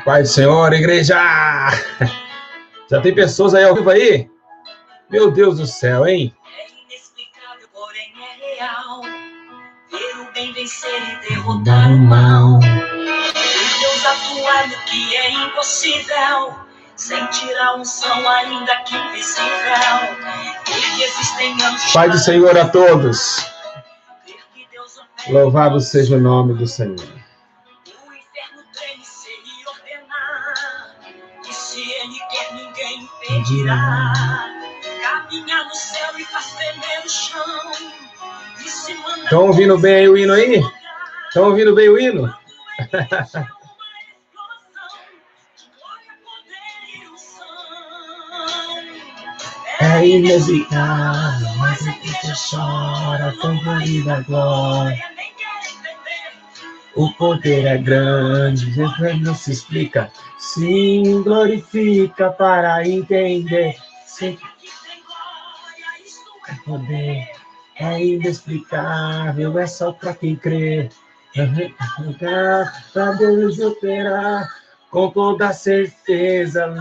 Pai do Senhor, igreja! Já tem pessoas aí ao vivo aí? Meu Deus do céu, hein? É inexplicável, porém é real. Ver o bem vencer e derrotar o mal. E Deus atuar no que é impossível, sem tirar a unção ainda que invisível. Porque existem anjos. Pai do Senhor a todos. Louvado seja o nome do Senhor. O inferno treme se ele ordenar. E se ele quer, ninguém impedirá. Caminha no céu e faz tremer o chão. E se manda. Estão ouvindo bem o hino aí? Estão ouvindo bem o hino? É inexplicável, mas é que você chora com da glória. O poder é grande, não se explica. Sim, glorifica para entender. Sim, é poder, é inexplicável, é só para quem crê. Para Deus operar com toda certeza.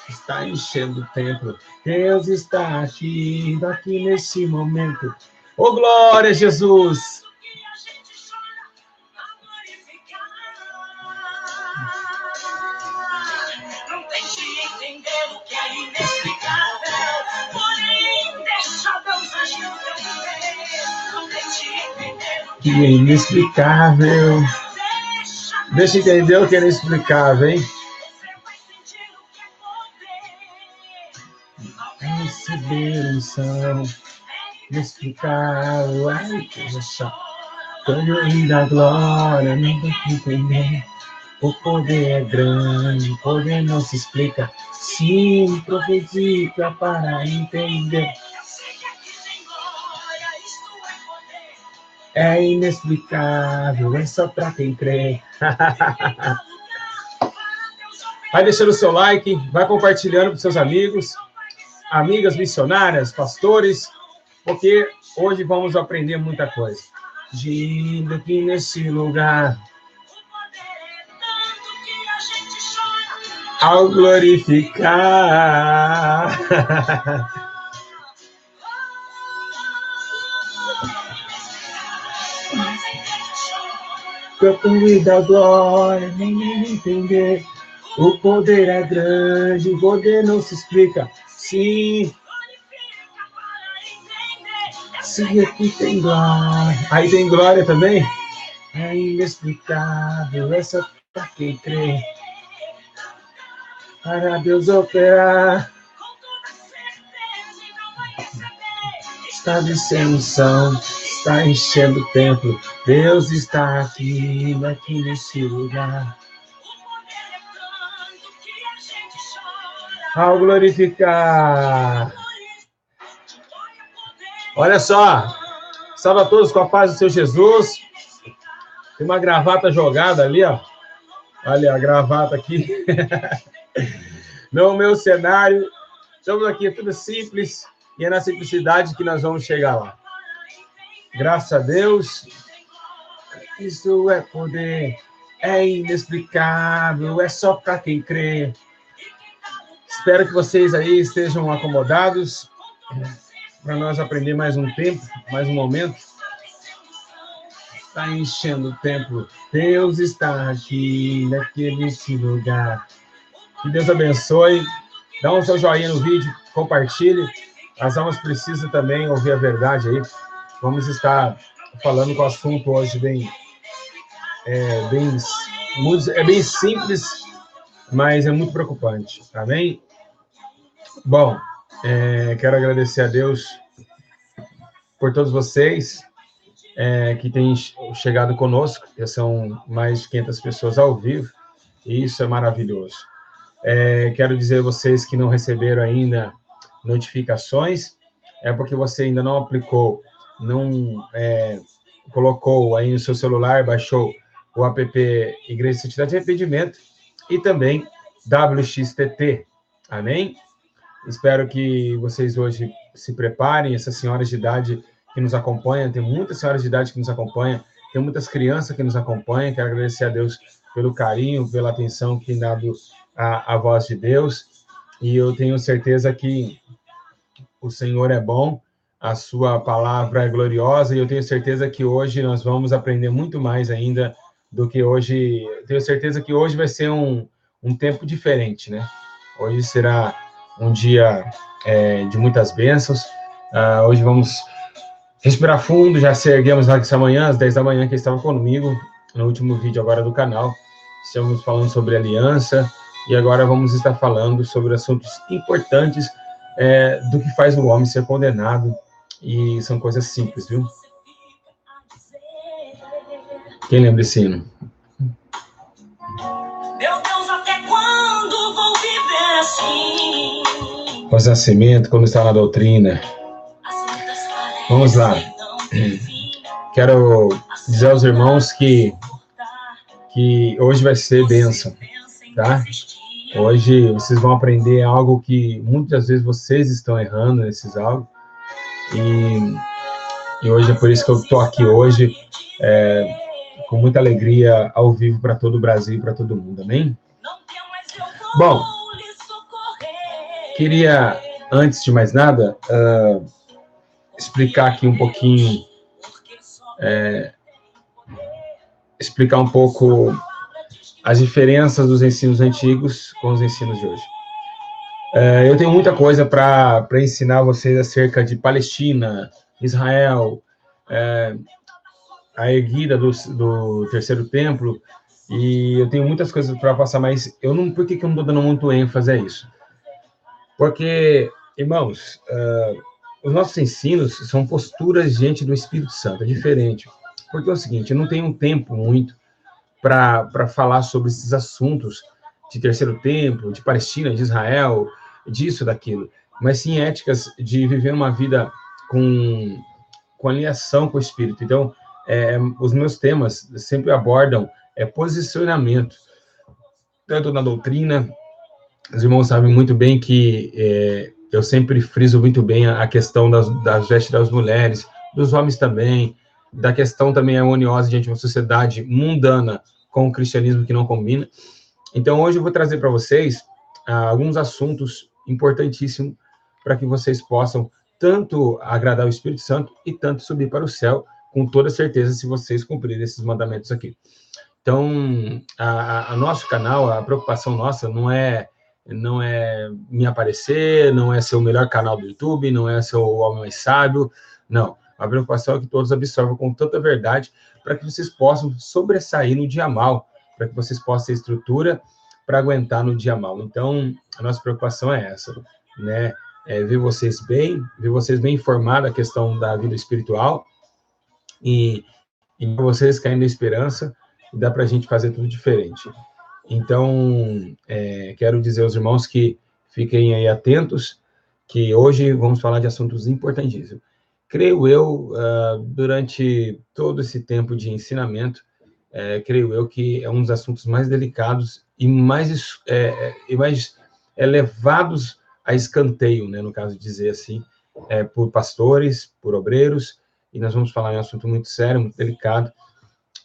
Está enchendo o templo. Deus está aqui nesse momento. Oh, glória a Jesus! Não tente entender o que é inexplicável, porém deixa Deus agir no teu viver. Não tente entender o Que é inexplicável. Deixa eu entender o que é inexplicável, hein? Receber unção, inexplicável, ai que só. Quando da glória, não dá pra entender. O poder é grande, o poder não se explica. Sim, profetiza para entender. É inexplicável, é só para quem crê. Vai deixando o seu like, vai compartilhando com seus amigos, amigas missionárias, pastores, porque hoje vamos aprender muita coisa. De aqui nesse lugar, ao glorificar. Canto da glória, ninguém entender. O poder é grande, o poder não se explica. Sim. Sim, aqui tem glória. Aí tem glória também? É inexplicável, é só para quem crê. Para Deus operar. Está descendo o som, está enchendo o templo. Deus está aqui nesse lugar. Ao glorificar. Olha só. Salve a todos com a paz do Senhor Jesus. Tem uma gravata jogada ali, ó. Olha a gravata aqui. No meu cenário. Estamos aqui, tudo simples. E é na simplicidade que nós vamos chegar lá. Graças a Deus. Isso é poder. É inexplicável. É só para quem crê. Espero que vocês aí estejam acomodados. Para nós aprender mais um tempo, mais um momento. Está enchendo o templo. Deus está aqui nesse lugar. Que Deus abençoe. Dá um seu joinha no vídeo, compartilhe. As almas precisam também ouvir a verdade aí. Vamos estar falando com o assunto hoje bem simples, mas é muito preocupante. Amém? Bom, quero agradecer a Deus por todos vocês que têm chegado conosco. Já são mais de 500 pessoas ao vivo, e isso é maravilhoso. Quero dizer a vocês que não receberam ainda notificações, é porque você ainda não aplicou, não colocou aí no seu celular, baixou o app Igreja Santidade de Arrependimento e também WXTT. Amém? Espero que vocês hoje se preparem, essas senhoras de idade que nos acompanham, tem muitas senhoras de idade que nos acompanham, tem muitas crianças que nos acompanham. Quero agradecer a Deus pelo carinho, pela atenção que tem dado à voz de Deus. E eu tenho certeza que o Senhor é bom, a sua palavra é gloriosa, e eu tenho certeza que hoje nós vamos aprender muito mais ainda do que hoje. Tenho certeza que hoje vai ser um tempo diferente, né? Hoje será um dia de muitas bênçãos. Hoje vamos respirar fundo, já se erguemos lá essa manhã, às 10 da manhã, que estava comigo, no último vídeo agora do canal. Estamos falando sobre aliança, e agora vamos estar falando sobre assuntos importantes do que faz o homem ser condenado, e são coisas simples, viu? Quem lembra desse hino? Meu Deus, até quando vou viver assim? Após nascimento, quando está na doutrina. Vamos lá. Quero dizer aos irmãos que hoje vai ser bênção, tá? Hoje vocês vão aprender algo que muitas vezes vocês estão errando nesses algo. E hoje é por isso que eu estou aqui hoje, com muita alegria, ao vivo para todo o Brasil e para todo mundo, amém? Bom, queria, antes de mais nada, explicar aqui um pouquinho, explicar um pouco as diferenças dos ensinos antigos com os ensinos de hoje. Eu tenho muita coisa para ensinar vocês acerca de Palestina, Israel, a erguida do terceiro templo, e eu tenho muitas coisas para passar, mas por que eu não estou dando muito ênfase a isso? Porque, irmãos, os nossos ensinos são posturas diante do Espírito Santo, é diferente. Porque é o seguinte, eu não tenho tempo muito para falar sobre esses assuntos de terceiro templo, de Palestina, de Israel, disso, daquilo, mas sim éticas de viver uma vida com alinhação com o Espírito. Então, os meus temas sempre abordam posicionamento, tanto na doutrina. Os irmãos sabem muito bem que eu sempre friso muito bem a questão das vestes das mulheres, dos homens também, da questão também harmoniosa diante de uma sociedade mundana com o cristianismo que não combina. Então, hoje eu vou trazer para vocês alguns assuntos importantíssimos para que vocês possam tanto agradar o Espírito Santo e tanto subir para o céu, com toda certeza, se vocês cumprirem esses mandamentos aqui. Então, a nosso canal, a preocupação nossa não é me aparecer, não é ser o melhor canal do YouTube, não é ser o homem mais sábio, não. A preocupação é que todos absorvam com tanta verdade para que vocês possam sobressair no dia mal, para que vocês possam ter estrutura para aguentar no dia mal. Então, a nossa preocupação é essa, né? Ver vocês bem informados da questão da vida espiritual e vocês caindo na esperança, e dá para a gente fazer tudo diferente. Então, quero dizer aos irmãos que fiquem aí atentos, que hoje vamos falar de assuntos importantíssimos. Creio eu, durante todo esse tempo de ensinamento, creio eu que é um dos assuntos mais delicados e mais levados a escanteio, né, no caso de dizer assim, por pastores, por obreiros, e nós vamos falar em um assunto muito sério, muito delicado,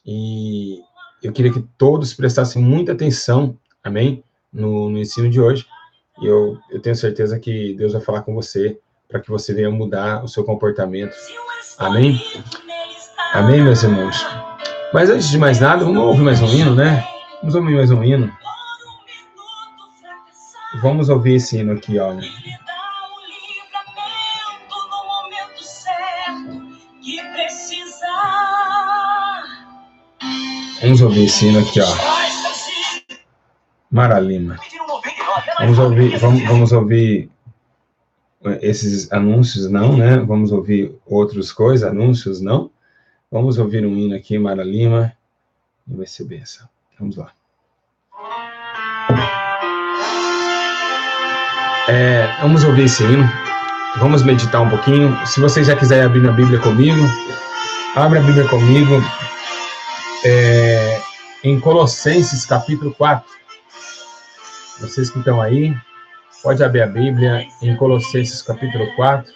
e eu queria que todos prestassem muita atenção, amém, no ensino de hoje, e eu tenho certeza que Deus vai falar com você, para que você venha mudar o seu comportamento, amém? Amém, meus irmãos? Mas antes de mais nada, vamos ouvir mais um hino, né? Vamos ouvir mais um hino. Vamos ouvir esse hino aqui, olha. Vamos ouvir esse hino aqui, ó. Mara Lima. Vamos ouvir esses anúncios, não, né? Vamos ouvir outras coisas, anúncios, não. Vamos ouvir um hino aqui, Mara Lima, e vai ser benção. Vamos lá. Vamos ouvir esse hino, vamos meditar um pouquinho. Se vocês já quiserem abrir a Bíblia comigo, abre a Bíblia comigo, em Colossenses capítulo 4. Vocês que estão aí, pode abrir a Bíblia em Colossenses capítulo 4.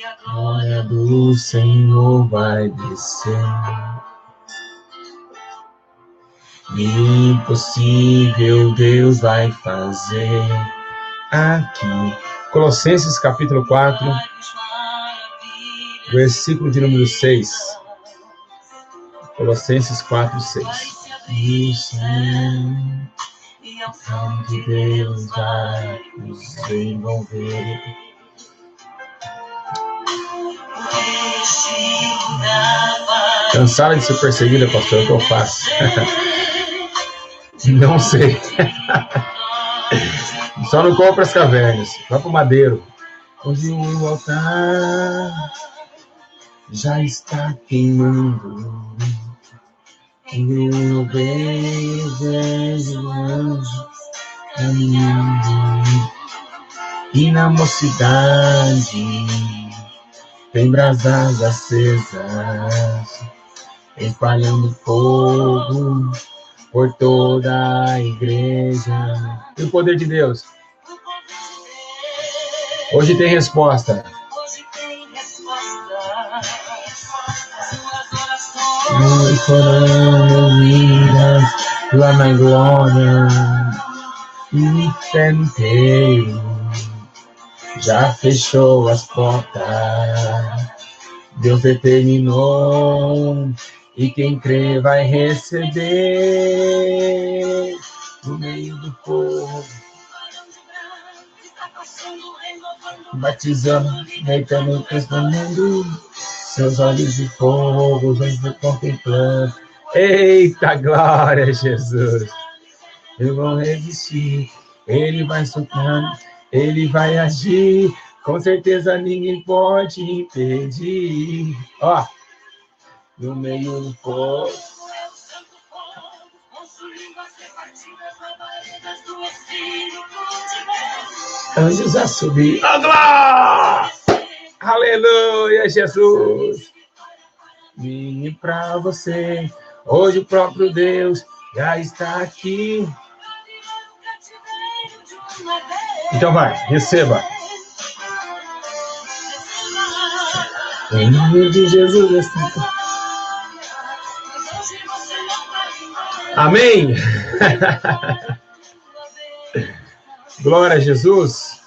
A glória do Senhor vai descer. Impossível Deus vai fazer aqui. Colossenses capítulo 4, versículo de número 6. Colossenses 4, 6. Isso que Deus vai nos envolver. Cansada de ser perseguida, pastor, o que eu faço? Não sei. Só não compra as cavernas. Vai pro madeiro. Hoje o altar já está queimando. Eu vejo anjos caminhando. E na mocidade tem brasas acesas, espalhando fogo por toda a igreja. E o poder de Deus? Hoje tem resposta. E foram ouvidas lá na glória, e o inferno inteiro já fechou as portas. Deus determinou, e quem crê vai receber no meio do povo, batizando, deitando, respondendo, seus olhos de fogo, os olhos contemplando. Eita glória, Jesus! Eu vou resistir, ele vai soltando, ele vai agir, com certeza ninguém pode impedir. Ó, no meio do povo. Anjos a subir. Oh, glória! Aleluia, Jesus! E para você, hoje o próprio Deus já está aqui. Então vai, receba. Em nome de Jesus. Amém? Glória a Jesus.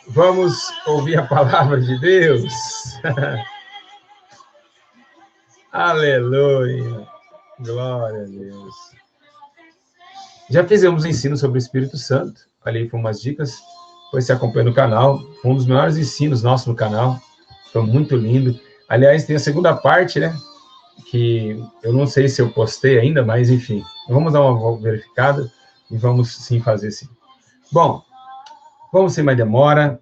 Vamos ouvir a palavra de Deus. Aleluia. Glória a Deus. Já fizemos um ensino sobre o Espírito Santo. Ali foram umas dicas. Depois você acompanha no canal. Foi um dos melhores ensinos nossos no canal. Foi muito lindo. Aliás, tem a segunda parte, né? Que eu não sei se eu postei ainda, mas enfim. Vamos dar uma verificada e vamos sim fazer sim. Bom, vamos sem mais demora.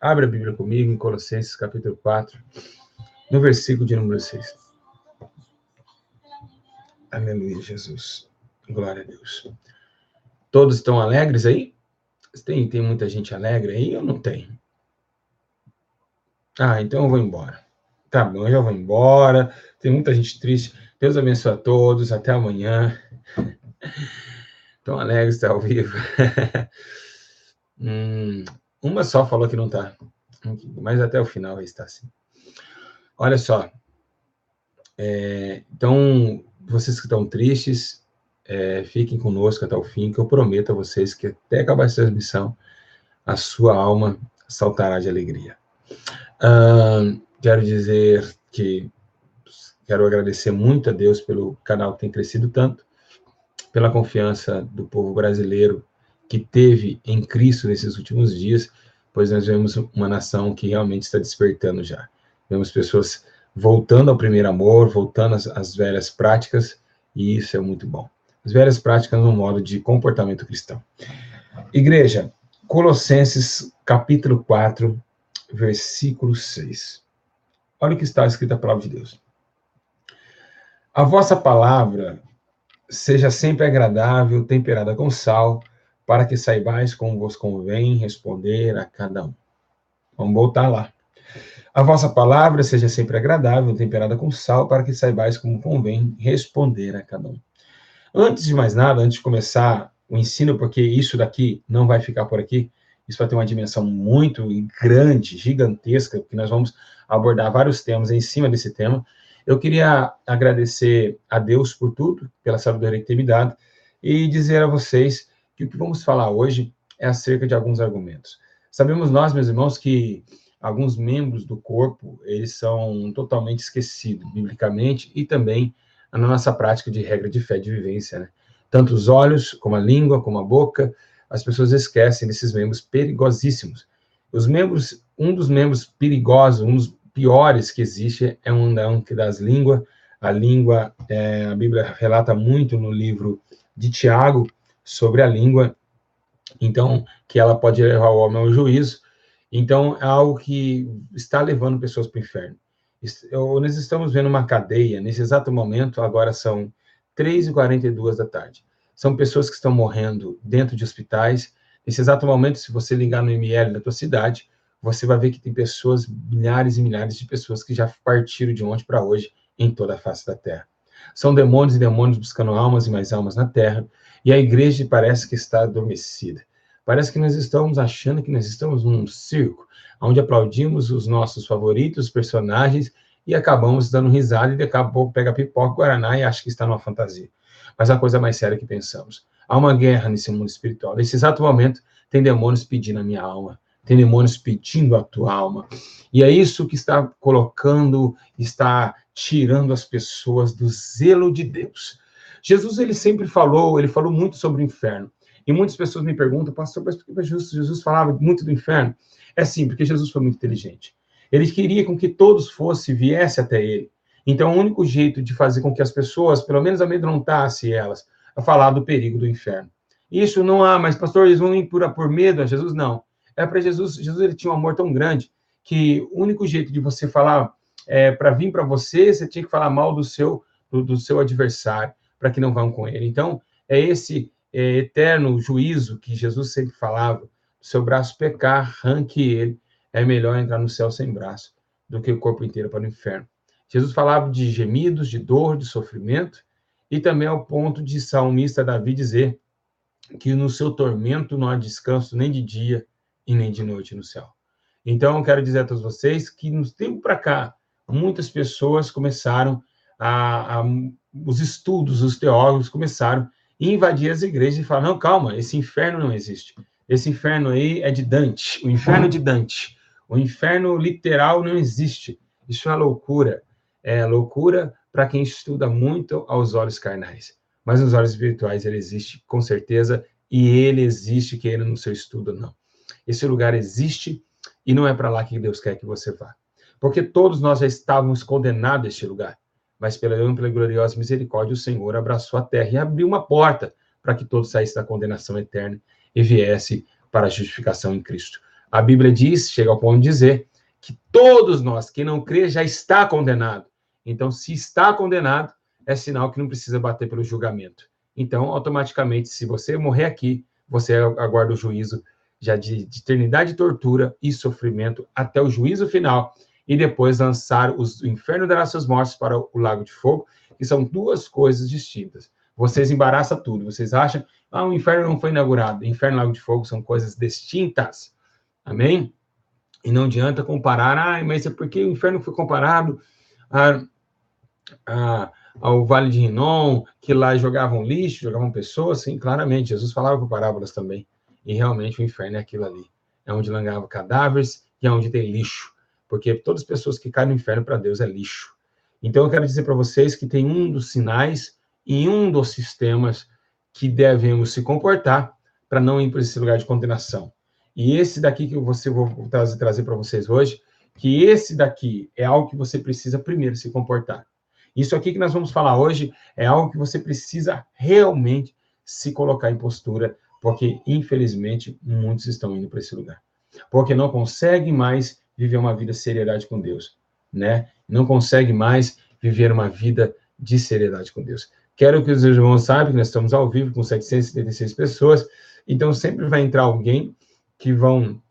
Abre a Bíblia comigo em Colossenses capítulo 4, no versículo de número 6. Aleluia, Jesus. Glória a Deus. Todos estão alegres aí? Tem muita gente alegre aí ou não tem? Ah, então eu vou embora. Tá bom, eu já vou embora. Tem muita gente triste. Deus abençoe a todos. Até amanhã. Tão alegre estar ao vivo. Uma só falou que não tá. Mas até o final vai estar assim. Olha só. Então, vocês que estão tristes, fiquem conosco até o fim, que eu prometo a vocês que até acabar essa transmissão, a sua alma saltará de alegria. Quero dizer que quero agradecer muito a Deus pelo canal que tem crescido tanto, pela confiança do povo brasileiro que teve em Cristo nesses últimos dias, pois nós vemos uma nação que realmente está despertando já. Vemos pessoas voltando ao primeiro amor, voltando às velhas práticas, e isso é muito bom. As velhas práticas no modo de comportamento cristão. Igreja, Colossenses capítulo 4, versículo 6. Olha o que está escrito na palavra de Deus. A vossa palavra seja sempre agradável, temperada com sal, para que saibais como vos convém responder a cada um. Vamos voltar lá. A vossa palavra seja sempre agradável, temperada com sal, para que saibais como convém responder a cada um. Antes de mais nada, antes de começar o ensino, porque isso daqui não vai ficar por aqui, isso vai ter uma dimensão muito grande, gigantesca, porque nós vamos abordar vários temas em cima desse tema. Eu queria agradecer a Deus por tudo, pela sabedoria que tem me dado, e dizer a vocês que o que vamos falar hoje é acerca de alguns argumentos. Sabemos nós, meus irmãos, que alguns membros do corpo, eles são totalmente esquecidos, biblicamente, e também na nossa prática de regra de fé, de vivência, né? Tanto os olhos, como a língua, como a boca, as pessoas esquecem desses membros perigosíssimos. Um dos membros perigosos, um dos piores que existe é um que das línguas. A língua, a Bíblia relata muito no livro de Tiago sobre a língua, então, que ela pode levar o homem ao juízo. Então, é algo que está levando pessoas para o inferno. Nós estamos vendo uma cadeia, nesse exato momento, agora são 3h42 da tarde. São pessoas que estão morrendo dentro de hospitais. Nesse exato momento, se você ligar no ML da tua cidade, você vai ver que tem pessoas, milhares e milhares de pessoas que já partiram de ontem para hoje em toda a face da terra. São demônios e demônios buscando almas e mais almas na terra, e a igreja parece que está adormecida. Parece que nós estamos achando que nós estamos num circo, onde aplaudimos os nossos favoritos, personagens, e acabamos dando risada, e daqui a pouco pega pipoca, guaraná e acha que está numa fantasia. Mas a coisa mais séria que pensamos. Há uma guerra nesse mundo espiritual. Nesse exato momento, tem demônios pedindo a minha alma, tem demônios pedindo a tua alma. E é isso que está colocando, está tirando as pessoas do zelo de Deus. Jesus, ele sempre falou muito sobre o inferno. E muitas pessoas me perguntam, pastor, mas por que Jesus falava muito do inferno? É sim, porque Jesus foi muito inteligente. Ele queria com que todos viessem até ele. Então, o único jeito de fazer com que as pessoas, pelo menos amedrontassem elas, a falar do perigo do inferno. Isso não há, mas pastor, eles vão ir por medo a Jesus? Não. É para Jesus, ele tinha um amor tão grande, que o único jeito de você falar, para vir para você tinha que falar mal do seu adversário, para que não vão com ele. Então, é esse eterno juízo que Jesus sempre falava, seu braço pecar, arranque ele, é melhor entrar no céu sem braço do que o corpo inteiro para o inferno. Jesus falava de gemidos, de dor, de sofrimento, e também ao ponto de salmista Davi dizer que no seu tormento não há descanso nem de dia e nem de noite no céu. Então, eu quero dizer a todos vocês que, nos tempos para cá, muitas pessoas começaram os estudos, os teólogos começaram a invadir as igrejas e falar, não, calma, esse inferno não existe. Esse inferno aí é de Dante, o inferno de Dante. O inferno literal não existe. Isso é loucura. É loucura para quem estuda muito aos olhos carnais. Mas nos olhos espirituais ele existe, com certeza, e ele existe, queira no seu estudo, não. Esse lugar existe e não é para lá que Deus quer que você vá. Porque todos nós já estávamos condenados a este lugar. Mas pela gloriosa misericórdia, o Senhor abraçou a terra e abriu uma porta para que todos saíssem da condenação eterna e viesse para a justificação em Cristo. A Bíblia diz, chega ao ponto de dizer, que todos nós, quem não crê, já está condenado. Então, se está condenado, é sinal que não precisa bater pelo julgamento. Então, automaticamente, se você morrer aqui, você aguarda o juízo já de eternidade de tortura e sofrimento até o juízo final, e depois lançar o inferno dará seus mortos para o lago de fogo, que são duas coisas distintas. Vocês embaraçam tudo, vocês acham, o inferno não foi inaugurado, inferno e lago de fogo são coisas distintas, amém? E não adianta comparar, mas é porque o inferno foi comparado ao Vale de Rinom, que lá jogavam lixo, jogavam pessoas, sim, claramente, Jesus falava por parábolas também, e realmente o inferno é aquilo ali, é onde langavam cadáveres e é onde tem lixo, porque todas as pessoas que caem no inferno para Deus é lixo. Então eu quero dizer para vocês que tem um dos sinais e um dos sistemas que devemos se comportar para não ir para esse lugar de condenação. E esse daqui que eu vou trazer para vocês hoje, que esse daqui é algo que você precisa primeiro se comportar. Isso aqui que nós vamos falar hoje é algo que você precisa realmente se colocar em postura, porque, infelizmente, muitos estão indo para esse lugar. Porque não conseguem mais viver uma vida de seriedade com Deus, né? Não conseguem mais viver uma vida de seriedade com Deus. Quero que os irmãos saibam que nós estamos ao vivo com 776 pessoas, então sempre vai entrar alguém que vão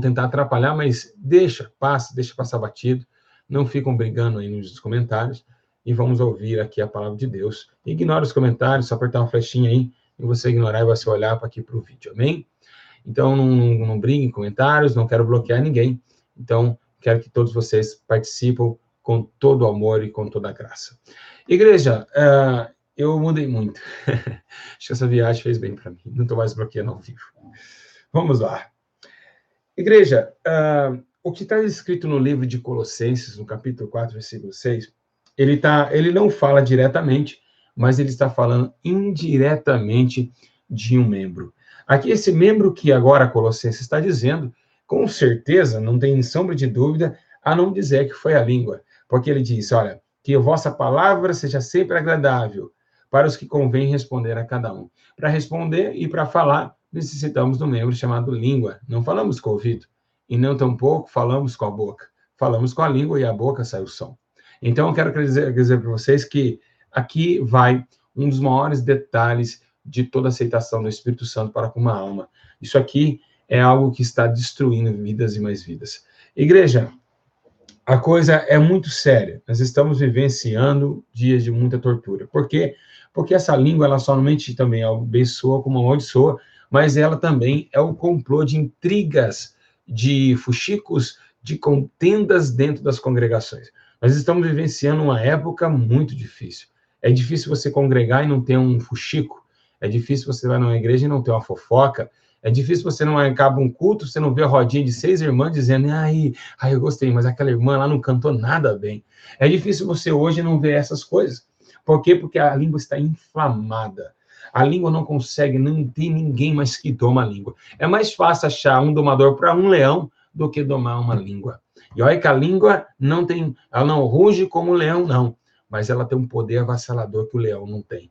tentar atrapalhar, mas deixa passar batido, não ficam brigando aí nos comentários, e vamos ouvir aqui a palavra de Deus. Ignora os comentários, só apertar uma flechinha aí, e você ignorar e você olhar para aqui para o vídeo, amém? Então, não briguem em comentários, não quero bloquear ninguém, então, quero que todos vocês participem com todo o amor e com toda a graça. Igreja, eu mudei muito. Acho que essa viagem fez bem para mim. Não estou mais bloqueando ao vivo. Vamos lá. Igreja, o que está escrito no livro de Colossenses, no capítulo 4, versículo 6, ele não fala diretamente, mas ele está falando indiretamente de um membro. Aqui, esse membro que agora Colossenses está dizendo, com certeza, não tem sombra de dúvida, a não dizer que foi a língua. Porque ele diz, olha, que a vossa palavra seja sempre agradável para os que convém responder a cada um. Para responder e para falar, necessitamos de um membro chamado língua. Não falamos com o ouvido, e não tampouco falamos com a boca. Falamos com a língua e a boca sai o som. Então, eu quero dizer para vocês que aqui vai um dos maiores detalhes de toda a aceitação do Espírito Santo para com uma alma. Isso aqui é algo que está destruindo vidas e mais vidas. Igreja, a coisa é muito séria. Nós estamos vivenciando dias de muita tortura. Por quê? Porque essa língua, ela somente também abençoa como amaldiçoa, mas ela também é o complô de intrigas, de fuxicos, de contendas dentro das congregações. Nós estamos vivenciando uma época muito difícil. É difícil você congregar e não ter um fuxico. É difícil você vai numa igreja e não ter uma fofoca. É difícil você não acaba um culto, você não vê a rodinha de 6 irmãs dizendo, eu gostei, mas aquela irmã lá não cantou nada bem. É difícil você hoje não ver essas coisas. Por quê? Porque a língua está inflamada. A língua não consegue, não tem ninguém mais que doma a língua. É mais fácil achar um domador para um leão do que domar uma língua. E olha que a língua ela não ruge como o leão, não. Mas ela tem um poder avassalador que o leão não tem.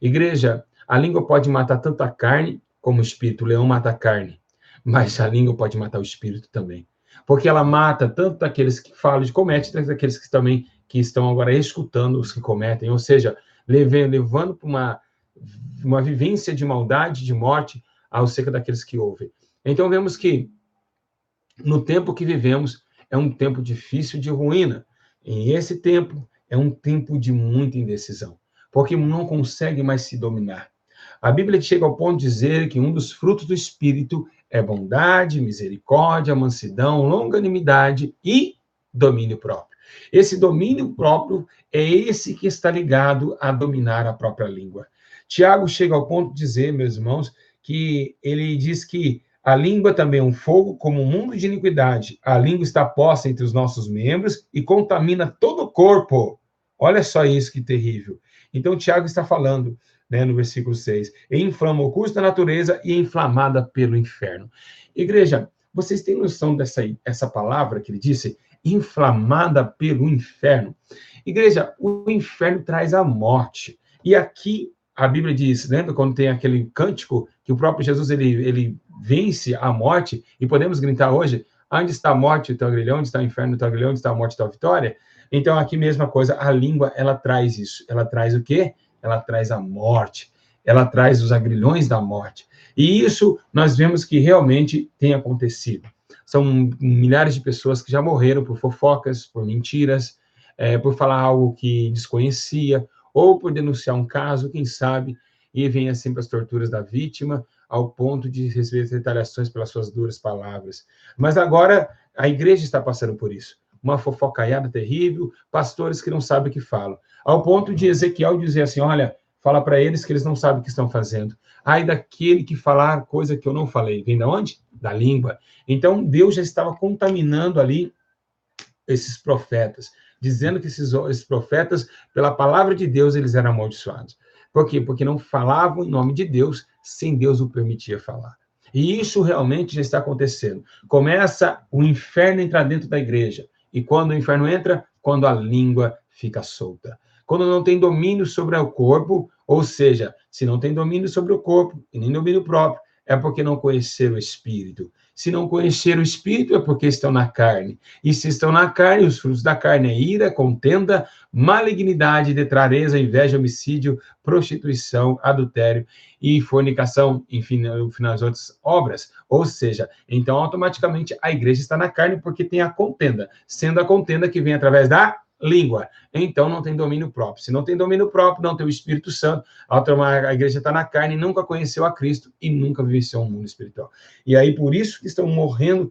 Igreja, a língua pode matar tanto a carne como o espírito. O leão mata a carne, mas a língua pode matar o espírito também. Porque ela mata tanto aqueles que falam de comete, tanto aqueles que também que estão agora escutando os que cometem, ou seja, levando para uma vivência de maldade, de morte, ao seca daqueles que ouvem. Então, vemos que no tempo que vivemos é um tempo difícil de ruína. E esse tempo é um tempo de muita indecisão, porque não consegue mais se dominar. A Bíblia chega ao ponto de dizer que um dos frutos do Espírito é bondade, misericórdia, mansidão, longanimidade e domínio próprio. Esse domínio próprio é esse que está ligado a dominar a própria língua. Tiago chega ao ponto de dizer, meus irmãos, que ele diz que a língua também é um fogo como um mundo de iniquidade. A língua está posta entre os nossos membros e contamina todo o corpo. Olha só isso que terrível. Então, Tiago está falando, no versículo 6, e inflama o curso da natureza e é inflamada pelo inferno. Igreja, vocês têm noção essa palavra que ele disse? Inflamada pelo inferno. Igreja, o inferno traz a morte. E aqui a Bíblia diz, lembra quando tem aquele cântico que o próprio Jesus, ele vence a morte, e podemos gritar hoje, onde está a morte, o teu aguilhão, onde está o inferno, o teu aguilhão, onde está a morte, a tua vitória? Então, aqui mesma coisa, a língua, ela traz isso. Ela traz o quê? Ela traz a morte. Ela traz os agrilhões da morte. E isso nós vemos que realmente tem acontecido. São milhares de pessoas que já morreram por fofocas, por mentiras, por falar algo que desconhecia, ou por denunciar um caso, quem sabe, e vem sempre as torturas da vítima, ao ponto de receber retaliações pelas suas duras palavras. Mas agora a igreja está passando por isso. Uma fofocaiada terrível, pastores que não sabem o que falam. Ao ponto de Ezequiel dizer assim, olha, fala para eles que eles não sabem o que estão fazendo. Ai daquele que falar coisa que eu não falei. Vem de onde? Da língua. Então, Deus já estava contaminando ali esses profetas, dizendo que esses profetas, pela palavra de Deus, eles eram amaldiçoados. Por quê? Porque não falavam em nome de Deus, sem Deus o permitia falar. E isso realmente já está acontecendo. Começa o inferno a entrar dentro da igreja. E quando o inferno entra? Quando a língua fica solta. Quando não tem domínio sobre o corpo, ou seja, se não tem domínio sobre o corpo e nem domínio próprio, é porque não conheceram o Espírito. Se não conheceram o Espírito, é porque estão na carne. E se estão na carne, os frutos da carne é ira, contenda, malignidade, detrareza, inveja, homicídio, prostituição, adultério e fornicação, enfim, nas outras obras. Ou seja, então automaticamente a igreja está na carne porque tem a contenda, sendo a contenda que vem através da língua. Então não tem domínio próprio. Se não tem domínio próprio, não tem o Espírito Santo, a igreja está na carne, nunca conheceu a Cristo e nunca vivenciou um mundo espiritual. E aí por isso que estão morrendo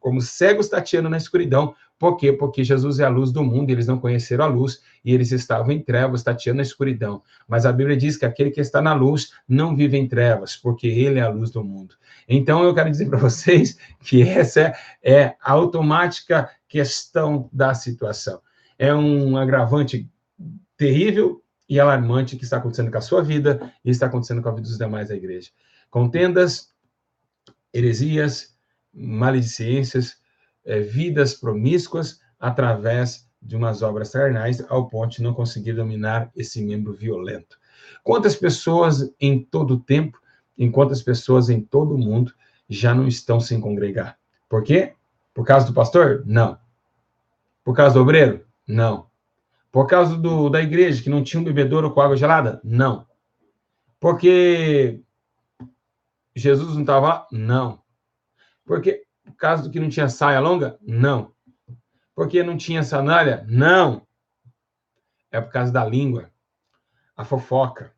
como cegos tateando na escuridão, Por quê? Porque Jesus é a luz do mundo, eles não conheceram a luz, e eles estavam em trevas, tateando a escuridão. Mas a Bíblia diz que aquele que está na luz não vive em trevas, porque ele é a luz do mundo. Então, eu quero dizer para vocês que essa é a automática questão da situação. É um agravante terrível e alarmante que está acontecendo com a sua vida e está acontecendo com a vida dos demais da igreja. Contendas, heresias, maledicências, vidas promíscuas através de umas obras carnais, ao ponto de não conseguir dominar esse membro violento. Quantas pessoas em todo o tempo, em quantas pessoas em todo o mundo já não estão sem congregar? Por quê? Por causa do pastor? Não. Por causa do obreiro? Não. Por causa da igreja, que não tinha um bebedouro com água gelada? Não. Porque Jesus não estava lá? Não. Porque por causa do que não tinha saia longa? Não. Porque não tinha sandália? Não. É por causa da língua, a fofoca.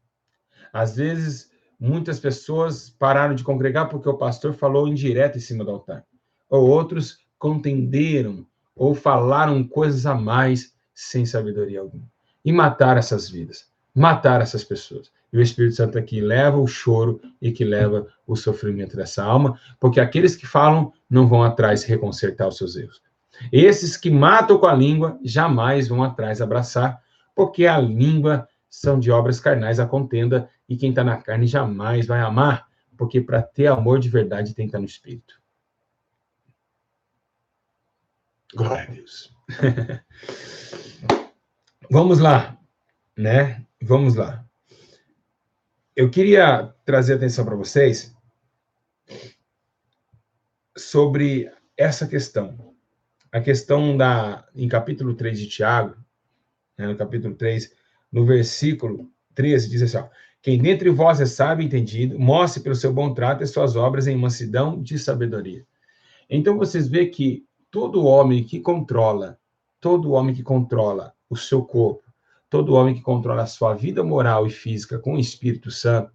Às vezes, muitas pessoas pararam de congregar porque o pastor falou indireto em cima do altar. Ou outros contenderam ou falaram coisas a mais sem sabedoria alguma. E mataram essas vidas, mataram essas pessoas. E o Espírito Santo aqui leva o choro e que leva o sofrimento dessa alma, porque aqueles que falam não vão atrás reconsertar os seus erros. Esses que matam com a língua jamais vão atrás abraçar, porque a língua são de obras carnais a contenda, e quem está na carne jamais vai amar, porque para ter amor de verdade tem que estar no Espírito. Glória a Deus. Vamos lá, né? Vamos lá. Eu queria trazer atenção para vocês sobre essa questão. A questão em capítulo 3 de Tiago, né, no capítulo 3, no versículo 13, diz assim, ó, quem dentre vós é sábio e entendido, mostre pelo seu bom trato as suas obras em mansidão de sabedoria. Então, vocês veem que todo homem que controla o seu corpo, todo homem que controla a sua vida moral e física com o Espírito Santo,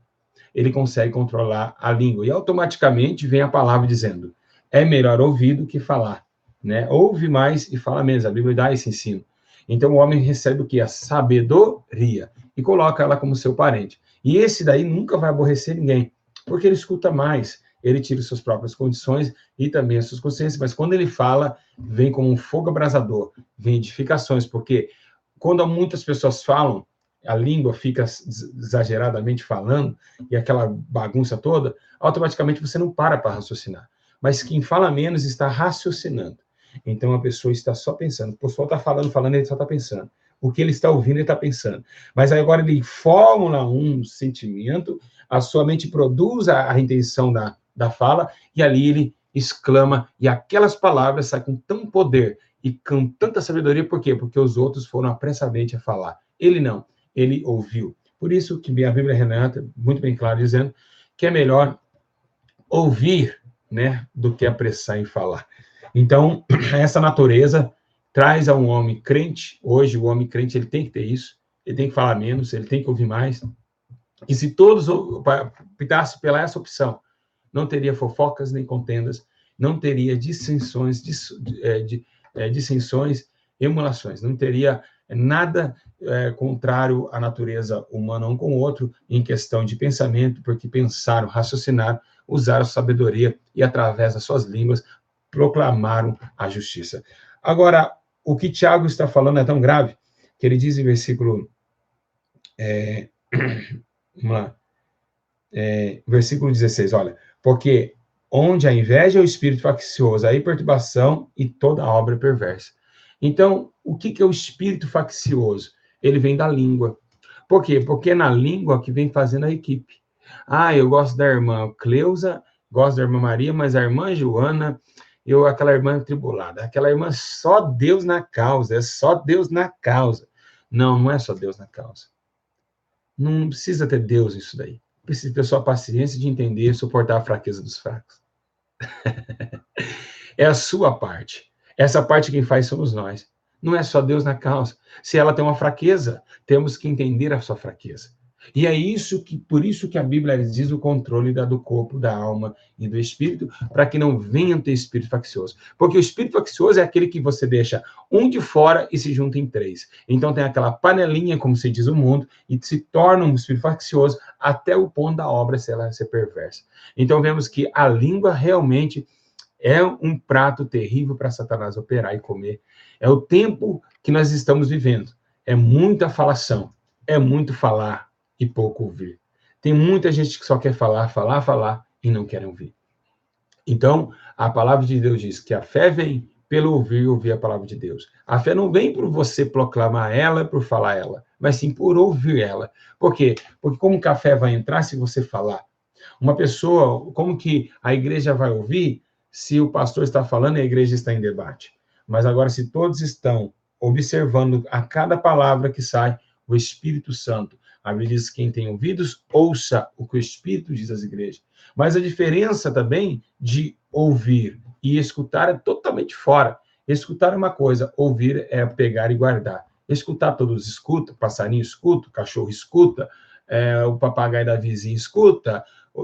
ele consegue controlar a língua. E automaticamente vem a palavra dizendo, é melhor ouvir do que falar, né? Ouve mais e fala menos. A Bíblia dá esse ensino. Então, o homem recebe o quê? A sabedoria. E coloca ela como seu parente. E esse daí nunca vai aborrecer ninguém, porque ele escuta mais, ele tira suas próprias condições e também as suas consciências, mas quando ele fala, vem como um fogo abrasador, vem edificações, porque quando muitas pessoas falam, a língua fica exageradamente falando, e aquela bagunça toda, automaticamente você não para raciocinar. Mas quem fala menos está raciocinando. Então a pessoa está só pensando. O pessoal está falando, ele só está pensando. O que ele está ouvindo, ele está pensando. Mas aí agora ele fórmula um sentimento, a sua mente produz a intenção da fala, e ali ele exclama, e aquelas palavras saem com tão poder e com tanta sabedoria, por quê? Porque os outros foram apressadamente a falar. Ele não, ele ouviu. Por isso que a Bíblia relata, muito bem claro, dizendo que é melhor ouvir, né, do que apressar em falar. Então, essa natureza traz a um homem crente, hoje o homem crente ele tem que ter isso, ele tem que falar menos, ele tem que ouvir mais, e se todos optassem pela essa opção, não teria fofocas nem contendas, não teria dissensões, dissensões, emulações, não teria nada contrário à natureza humana um com o outro em questão de pensamento, porque pensaram, raciocinaram, usaram sabedoria e através das suas línguas proclamaram a justiça. Agora, o que Tiago está falando é tão grave que ele diz em versículo vamos lá, versículo 16, olha, porque onde a inveja é o espírito faccioso, aí perturbação e toda obra perversa. Então, o que é o espírito faccioso? Ele vem da língua. Por quê? Porque é na língua que vem fazendo a equipe. Ah, eu gosto da irmã Cleusa, gosto da irmã Maria, mas a irmã Joana, aquela irmã tribulada, aquela irmã só Deus na causa, é só Deus na causa. Não, não é só Deus na causa. Não precisa ter Deus nisso daí. Precisa ter só a paciência de entender e suportar a fraqueza dos fracos. É a sua parte. Essa parte quem faz somos nós. Não é só Deus na causa. Se ela tem uma fraqueza, temos que entender a sua fraqueza. E é por isso que a Bíblia diz o controle do corpo, da alma e do espírito, para que não venha ter espírito faccioso. Porque o espírito faccioso é aquele que você deixa um de fora e se junta em três. Então tem aquela panelinha, como se diz o mundo, e se torna um espírito faccioso até o ponto da obra ser perversa. Então vemos que a língua realmente é um prato terrível para Satanás operar e comer. É o tempo que nós estamos vivendo. É muita falação, é muito falar e pouco ouvir. Tem muita gente que só quer falar, falar, falar e não quer ouvir. Então, a palavra de Deus diz que a fé vem pelo ouvir a palavra de Deus. A fé não vem por você proclamar ela, por falar ela, mas sim por ouvir ela. Por quê? Porque como que a fé vai entrar se você falar? Uma pessoa, como que a igreja vai ouvir se o pastor está falando e a igreja está em debate? Mas agora, se todos estão observando a cada palavra que sai, o Espírito Santo, a Bíblia diz que quem tem ouvidos, ouça o que o Espírito diz às igrejas. Mas a diferença também de ouvir e escutar é totalmente fora. Escutar é uma coisa, ouvir é pegar e guardar. Escutar todos escutam, passarinho escuta, cachorro escuta, o papagaio da vizinha escuta,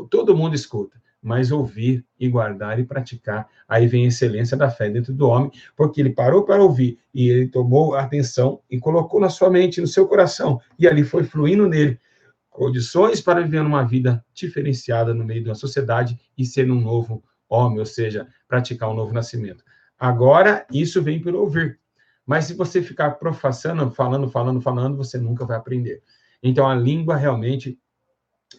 todo mundo escuta. Mas ouvir e guardar e praticar, aí vem a excelência da fé dentro do homem, porque ele parou para ouvir e ele tomou a atenção e colocou na sua mente, no seu coração, e ali foi fluindo nele condições para viver uma vida diferenciada no meio de uma sociedade e ser um novo homem, ou seja, praticar um novo nascimento. Agora, isso vem pelo ouvir. Mas se você ficar professando, falando, você nunca vai aprender. Então, a língua realmente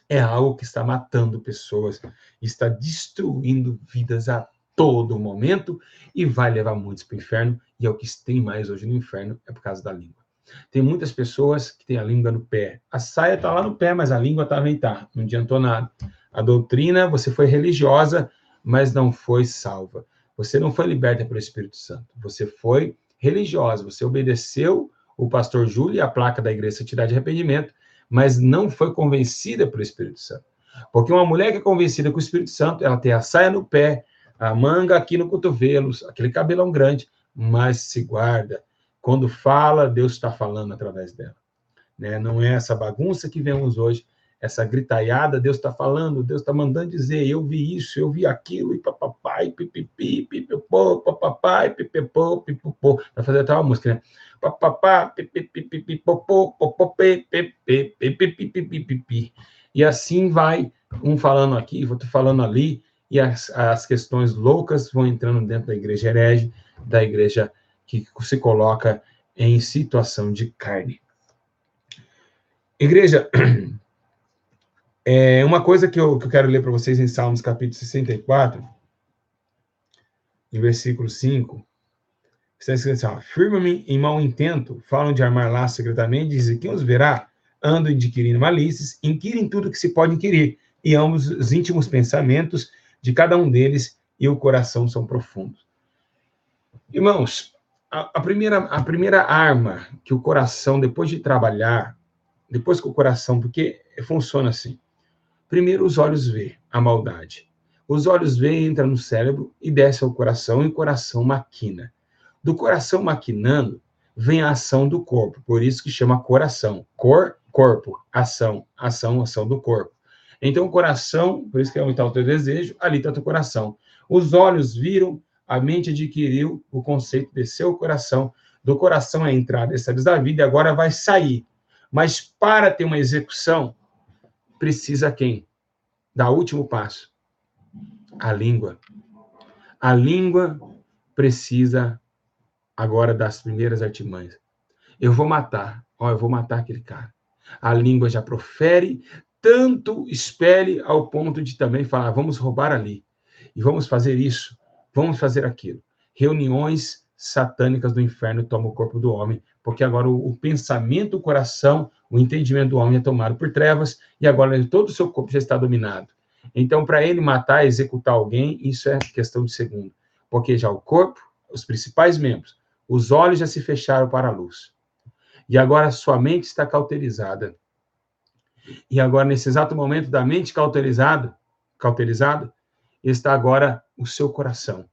é algo que está matando pessoas, está destruindo vidas a todo momento e vai levar muitos para o inferno, e é o que tem mais hoje no inferno, é por causa da língua. Tem muitas pessoas que têm a língua no pé. A saia está lá no pé, mas a língua também está. Não adiantou nada. A doutrina, você foi religiosa, mas não foi salva. Você não foi liberta pelo Espírito Santo. Você foi religiosa. Você obedeceu o pastor Júlio e a placa da igreja Santidade e Arrependimento, mas não foi convencida pelo Espírito Santo. Porque uma mulher que é convencida com o Espírito Santo, ela tem a saia no pé, a manga aqui no cotovelo, aquele cabelão grande, mas se guarda. Quando fala, Deus está falando através dela. Né? Não é essa bagunça que vemos hoje, essa gritaiada, Deus está falando, Deus está mandando dizer, eu vi isso, eu vi aquilo, e papapai, pipipi, pipipô, papapai, pipipô, pipipô. Vai fazer até uma música, né? Papapá, pipipi, popô, popopê, pipipi. E assim vai, um falando aqui, outro falando ali, e as questões loucas vão entrando dentro da igreja herege, da igreja que se coloca em situação de carne. Igreja, uma coisa que eu quero ler para vocês em Salmos capítulo 64, em versículo 5, está escrito assim, afirma-me em mau intento, falam de armar laço secretamente, dizem, quem os verá? Andam adquirindo malícias, inquirem tudo que se pode inquirir, e ambos os íntimos pensamentos de cada um deles e o coração são profundos. Irmãos, a primeira arma que o coração, depois de trabalhar, depois que o coração, porque funciona assim, primeiro os olhos vê a maldade. Os olhos veem, entra no cérebro e desce ao coração, e o coração maquina. Do coração maquinando, vem a ação do corpo, por isso que chama coração. Corpo, ação do corpo. Então, o coração, por isso que é onde está o teu desejo, ali está o teu coração. Os olhos viram, a mente adquiriu o conceito, desceu o coração, do coração é a entrada e saída da vida, e agora vai sair. Mas para ter uma execução, precisa quem? Dar o último passo. A língua. A língua precisa agora das primeiras artimanhas. Eu vou matar aquele cara. A língua já profere, tanto espere ao ponto de também falar, vamos roubar ali, e vamos fazer isso, vamos fazer aquilo. Reuniões satânicas do inferno tomam o corpo do homem, porque agora o pensamento, o coração, o entendimento do homem é tomado por trevas, e agora todo o seu corpo já está dominado. Então, para ele matar, executar alguém, isso é questão de segundo, porque já o corpo, os principais membros, os olhos já se fecharam para a luz. E agora a sua mente está cauterizada. E agora, nesse exato momento da mente cauterizada, está agora o seu coração.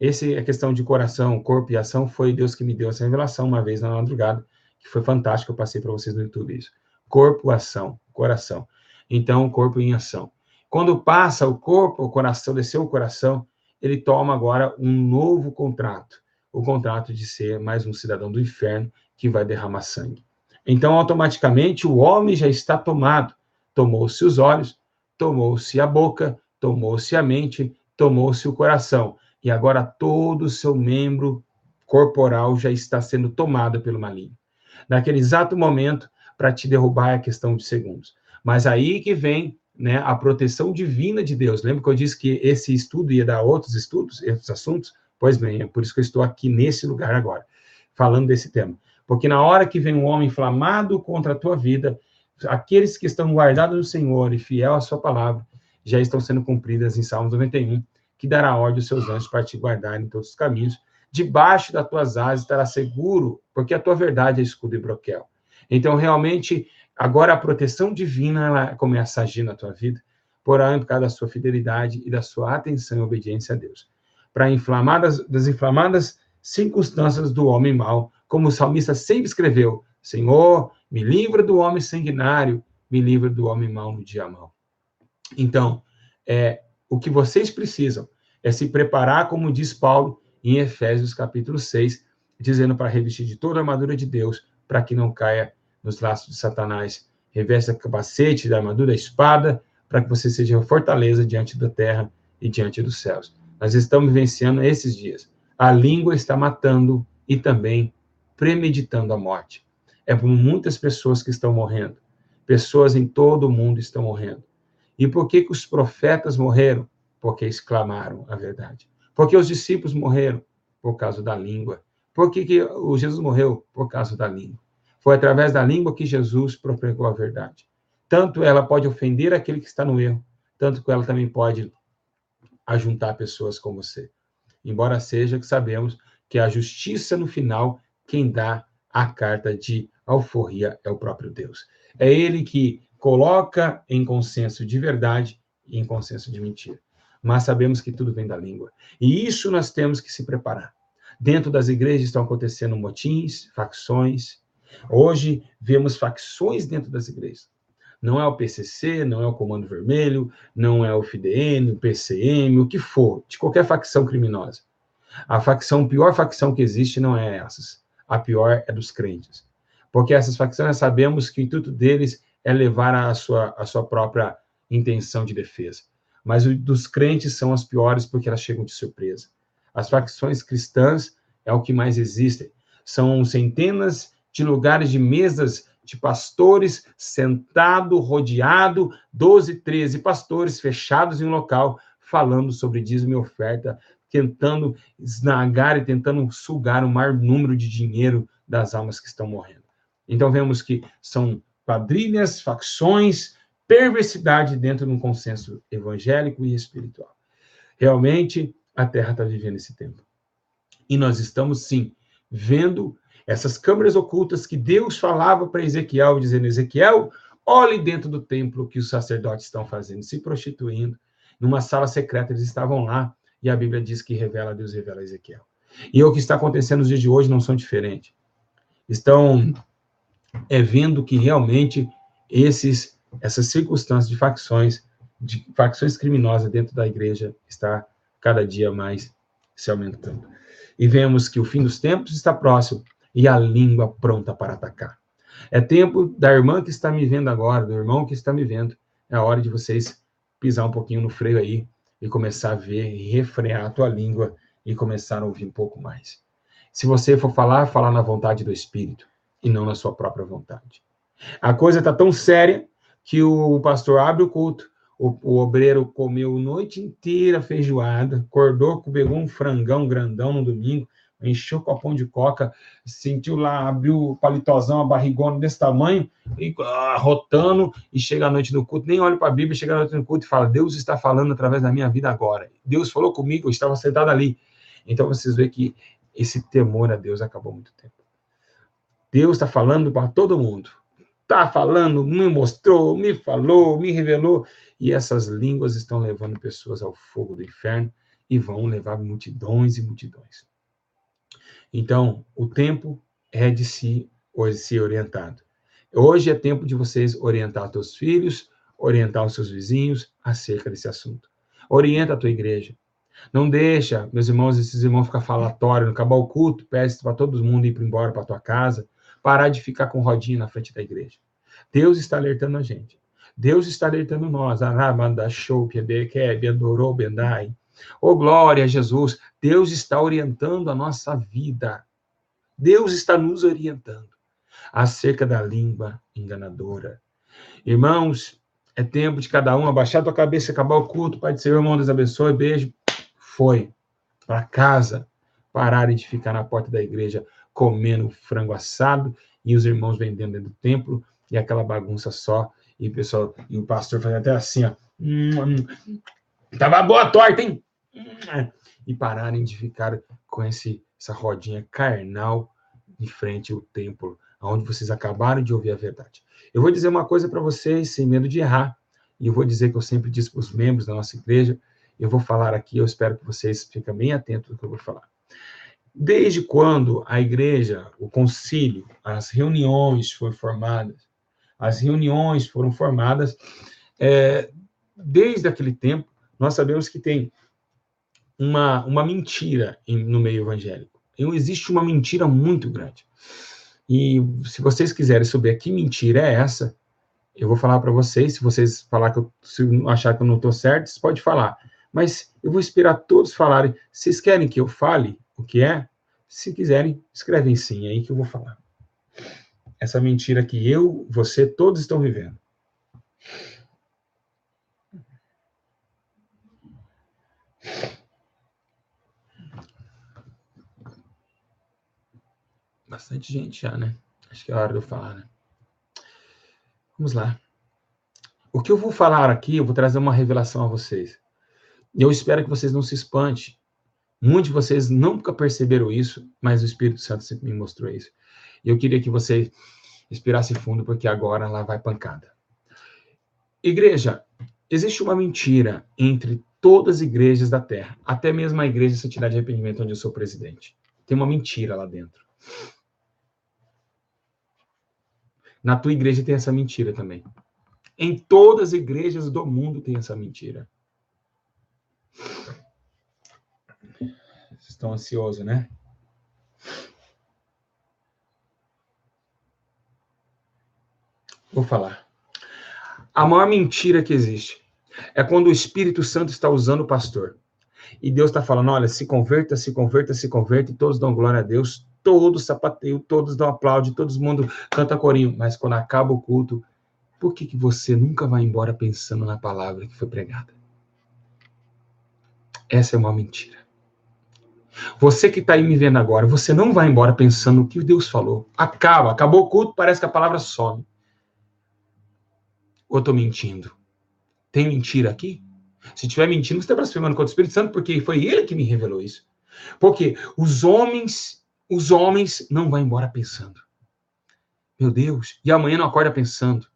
Essa é a questão de coração, corpo e ação, foi Deus que me deu essa revelação uma vez na madrugada, que foi fantástico, eu passei para vocês no YouTube isso. Corpo, ação. coração. Então, o corpo em ação. Quando passa o corpo, o coração, desceu o coração, ele toma agora um novo contrato, o contrato de ser mais um cidadão do inferno que vai derramar sangue. Então, automaticamente, o homem já está tomado. Tomou-se os olhos, tomou-se a boca, tomou-se a mente, tomou-se o coração. E agora todo o seu membro corporal já está sendo tomado pelo maligno. Naquele exato momento, para te derrubar é questão de segundos. Mas aí que vem, né, a proteção divina de Deus. Lembra que eu disse que esse estudo ia dar outros estudos, outros assuntos? Pois bem, é por isso que eu estou aqui nesse lugar agora, falando desse tema. Porque na hora que vem um homem inflamado contra a tua vida, aqueles que estão guardados no Senhor e fiel à sua palavra, já estão sendo cumpridas em Salmos 91, que dará ordem aos seus anjos para te guardar em todos os caminhos. Debaixo das tuas asas estará seguro, porque a tua verdade é escudo e broquel. Então, realmente, agora a proteção divina ela começa a agir na tua vida, porém, por causa da sua fidelidade e da sua atenção e obediência a Deus. Para das inflamadas circunstâncias do homem mau, como o salmista sempre escreveu, Senhor, me livra do homem sanguinário, me livra do homem mau no dia mau. Então, o que vocês precisam é se preparar, como diz Paulo em Efésios capítulo 6, dizendo para revestir de toda a armadura de Deus, para que não caia nos laços de Satanás. Reveste a capacete da armadura, a espada, para que você seja fortaleza diante da terra e diante dos céus. Nós estamos vivenciando esses dias. A língua está matando e também premeditando a morte. É por muitas pessoas que estão morrendo. Pessoas em todo o mundo estão morrendo. E por que os profetas morreram? Porque exclamaram a verdade. Por que os discípulos morreram? Por causa da língua. Por que o Jesus morreu? Por causa da língua. Foi através da língua que Jesus propagou a verdade. Tanto ela pode ofender aquele que está no erro, tanto que ela também pode ajuntar pessoas com você. Embora seja que sabemos que a justiça no final, quem dá a carta de alforria é o próprio Deus. É ele que coloca em consenso de verdade e em consenso de mentira. Mas sabemos que tudo vem da língua. E isso nós temos que se preparar. Dentro das igrejas estão acontecendo motins, facções. Hoje vemos facções dentro das igrejas. Não é o PCC, não é o Comando Vermelho, não é o FDN, o PCM, o que for, de qualquer facção criminosa. A pior facção que existe não é essas. A pior é dos crentes. Porque essas facções, nós sabemos que o intuito deles é levar a sua própria intenção de defesa. Mas os dos crentes são as piores porque elas chegam de surpresa. As facções cristãs é o que mais existem. São centenas de lugares de mesas de pastores sentado, rodeado, 12, 13 pastores fechados em um local, falando sobre dízimo e oferta, tentando esnagar e tentando sugar o maior número de dinheiro das almas que estão morrendo. Então, vemos que são quadrilhas, facções, perversidade dentro de um consenso evangélico e espiritual. Realmente, a Terra está vivendo esse tempo. E nós estamos, sim, vendo essas câmeras ocultas que Deus falava para Ezequiel, dizendo, Ezequiel, olhe dentro do templo o que os sacerdotes estão fazendo, se prostituindo. Numa sala secreta, eles estavam lá, e a Bíblia diz que Deus revela a Ezequiel. E o que está acontecendo nos dias de hoje não são diferentes. Estão vendo que realmente essas circunstâncias de facções criminosas dentro da igreja está cada dia mais se aumentando. E vemos que o fim dos tempos está próximo e a língua pronta para atacar. É tempo da irmã que está me vendo agora, do irmão que está me vendo, é a hora de vocês pisar um pouquinho no freio aí e começar a ver e refrear a tua língua e começar a ouvir um pouco mais. Se você for falar, falar na vontade do Espírito e não na sua própria vontade. A coisa está tão séria que o pastor abre o culto, o obreiro comeu a noite inteira feijoada, acordou, pegou um frangão grandão no domingo, encheu o copão de coca, sentiu lá, abriu o palitozão, a barrigona desse tamanho, e rotando, e chega à noite no culto, nem olha para a Bíblia, chega à noite no culto e fala, Deus está falando através da minha vida agora. Deus falou comigo, eu estava sentado ali. Então vocês veem que esse temor a Deus acabou há muito tempo. Deus está falando para todo mundo. Está falando, me mostrou, me falou, me revelou. E essas línguas estão levando pessoas ao fogo do inferno e vão levar multidões e multidões. Então, o tempo é de se orientado. Hoje é tempo de vocês orientar seus filhos, orientar os seus vizinhos acerca desse assunto. Orienta a tua igreja. Não deixa, meus irmãos, esses irmãos ficar falatório, no acabar o culto, pede para todo mundo ir embora para tua casa, parar de ficar com rodinha na frente da igreja. Deus está alertando a gente. Deus está alertando nós. Oh, glória a Jesus. Deus está orientando a nossa vida. Deus está nos orientando acerca da língua enganadora. Irmãos, é tempo de cada um abaixar a tua cabeça, acabar o culto. Pai do Senhor, irmão, Deus abençoe, beijo. Foi para casa, pararem de ficar na porta da igreja comendo frango assado e os irmãos vendendo dentro do templo e aquela bagunça só. E o pessoal, e o pastor fazendo até assim, ó. Tava boa a torta, hein? E pararem de ficar com essa rodinha carnal em frente ao templo, onde vocês acabaram de ouvir a verdade. Eu vou dizer uma coisa para vocês, sem medo de errar, e eu vou dizer que eu sempre disse para os membros da nossa igreja, eu vou falar aqui, eu espero que vocês fiquem bem atentos do que eu vou falar. Desde quando a igreja, o concílio, as reuniões foram formadas, desde aquele tempo, nós sabemos que tem uma mentira no meio evangélico. Existe uma mentira muito grande. E se vocês quiserem saber que mentira é essa, eu vou falar para vocês. Se vocês se achar que eu não estou certo, vocês podem falar. Mas eu vou esperar todos falarem. Vocês querem que eu fale o que é? Se quiserem, escrevem sim, aí que eu vou falar. Essa mentira que você, todos estão vivendo. Bastante gente já, né? Acho que é a hora de eu falar, né? Vamos lá. O que eu vou falar aqui, eu vou trazer uma revelação a vocês. E eu espero que vocês não se espantem. Muitos de vocês nunca perceberam isso, mas o Espírito Santo sempre me mostrou isso. E eu queria que você respirasse fundo, porque agora lá vai pancada. Igreja, existe uma mentira entre todas as igrejas da Terra, até mesmo a Igreja Santidade e Arrependimento, onde eu sou presidente. Tem uma mentira lá dentro. Na tua igreja tem essa mentira também. Em todas as igrejas do mundo tem essa mentira. Vocês estão ansiosos, né? Vou falar. A maior mentira que existe é quando o Espírito Santo está usando o pastor. E Deus está falando, olha, se converta, se converta, se converta, e todos dão glória a Deus, todos sapateiam, todos dão aplauso, todo mundo canta corinho. Mas quando acaba o culto, por que você nunca vai embora pensando na palavra que foi pregada? Essa é uma mentira. Você que está aí me vendo agora, você não vai embora pensando no que Deus falou. Acabou o culto, parece que a palavra some. Ou eu estou mentindo? Tem mentira aqui? Se estiver mentindo, você está blasfemando contra o Espírito Santo, porque foi ele que me revelou isso. Porque os homens não vão embora pensando. Meu Deus, e amanhã não acorda pensando.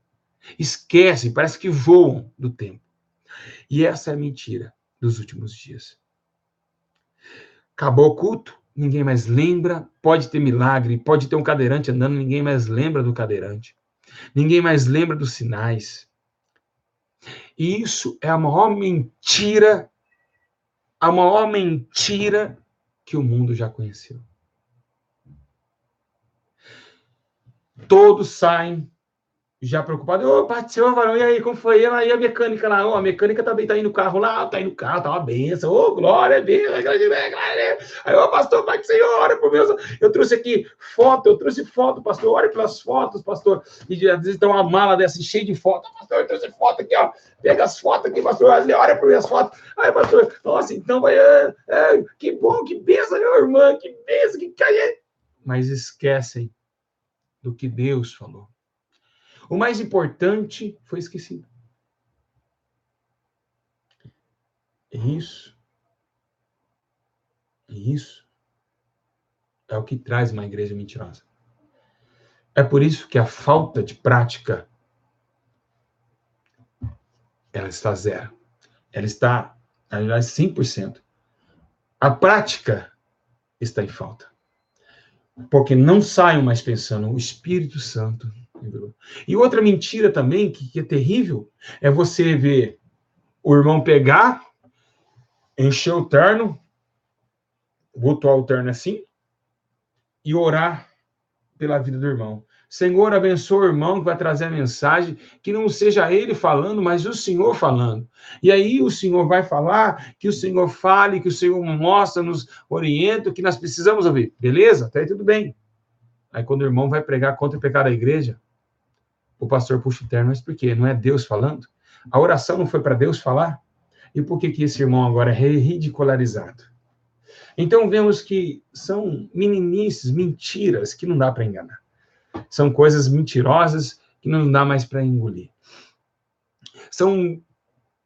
Esquece, parece que voam do tempo. E essa é a mentira dos últimos dias. Acabou o culto, ninguém mais lembra, pode ter milagre, pode ter um cadeirante andando, ninguém mais lembra do cadeirante. Ninguém mais lembra dos sinais. E isso é a maior mentira que o mundo já conheceu. Todos saem já preocupados. Ô, Pai do Senhor, varão, e aí, como foi? E aí a mecânica lá? A mecânica também tá indo no carro lá, tá uma benção. Ô, glória a Deus. Aí, ô, pastor, Pai do Senhor, ora por Deus. Eu trouxe aqui foto, pastor, ore pelas fotos, pastor. E às vezes tem uma mala dessa cheia de fotos. Pastor, eu trouxe foto aqui, ó. Pega as fotos aqui, pastor, olha por minhas fotos. Aí, pastor, nossa, então vai. Que bom, que benção, meu irmão, que benção, que caia. Mas esquecem do que Deus falou. O mais importante foi esquecido. Isso é o que traz uma igreja mentirosa. É por isso que a falta de prática, ela está zero. Ela está, aliás, 100%. A prática está em falta. Porque não saiam mais pensando, o Espírito Santo E outra mentira também, que é terrível, é você ver o irmão pegar, encher o terno, botar o terno assim, e orar pela vida do irmão. Senhor, abençoa o irmão que vai trazer a mensagem, que não seja ele falando, mas o Senhor falando. E aí o Senhor vai falar, que o Senhor fale, que o Senhor mostra, nos orienta, o que nós precisamos ouvir. Beleza? Até aí tudo bem. Aí quando o irmão vai pregar contra o pecado da igreja, o pastor puxa o terno, mas por quê? Não é Deus falando? A oração não foi para Deus falar? E por que esse irmão agora é ridicularizado? Então vemos que são meninices, mentiras, que não dá para enganar. São coisas mentirosas que não dá mais para engolir. São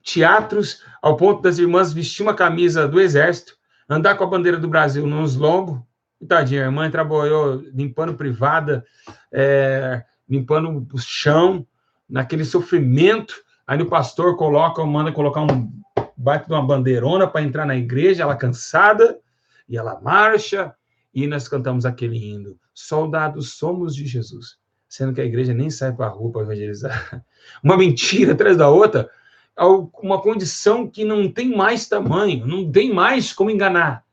teatros ao ponto das irmãs vestir uma camisa do exército, andar com a bandeira do Brasil nos lombos. Tadinha, a irmã trabalhou limpando privada, limpando o chão, naquele sofrimento. Aí o pastor manda colocar bate uma bandeirona para entrar na igreja, ela cansada, e ela marcha, e nós cantamos aquele hino, soldados somos de Jesus, sendo que a igreja nem sai para a rua para evangelizar. Uma mentira atrás da outra, uma condição que não tem mais tamanho, não tem mais como enganar.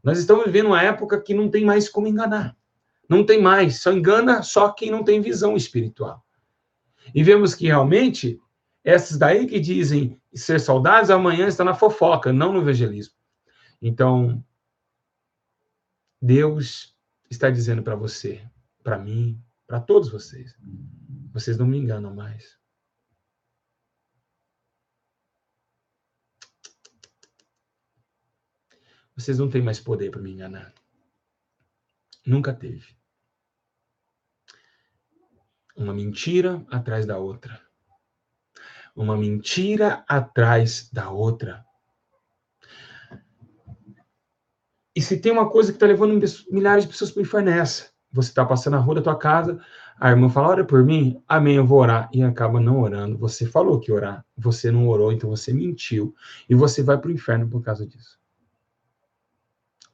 Nós estamos vivendo uma época que não tem mais como enganar. Não tem mais, só engana só quem não tem visão espiritual. E vemos que realmente, esses daí que dizem ser soldados, amanhã estão na fofoca, não no evangelismo. Então, Deus está dizendo para você, para mim, para todos vocês, vocês não me enganam mais. Vocês não têm mais poder para me enganar. Nunca teve. Uma mentira atrás da outra. Uma mentira atrás da outra. E se tem uma coisa que está levando milhares de pessoas para o inferno, é essa. Você está passando na rua da tua casa, a irmã fala, ora por mim, amém, eu vou orar. E acaba não orando. Você falou que ia orar, você não orou, então você mentiu. E você vai para o inferno por causa disso.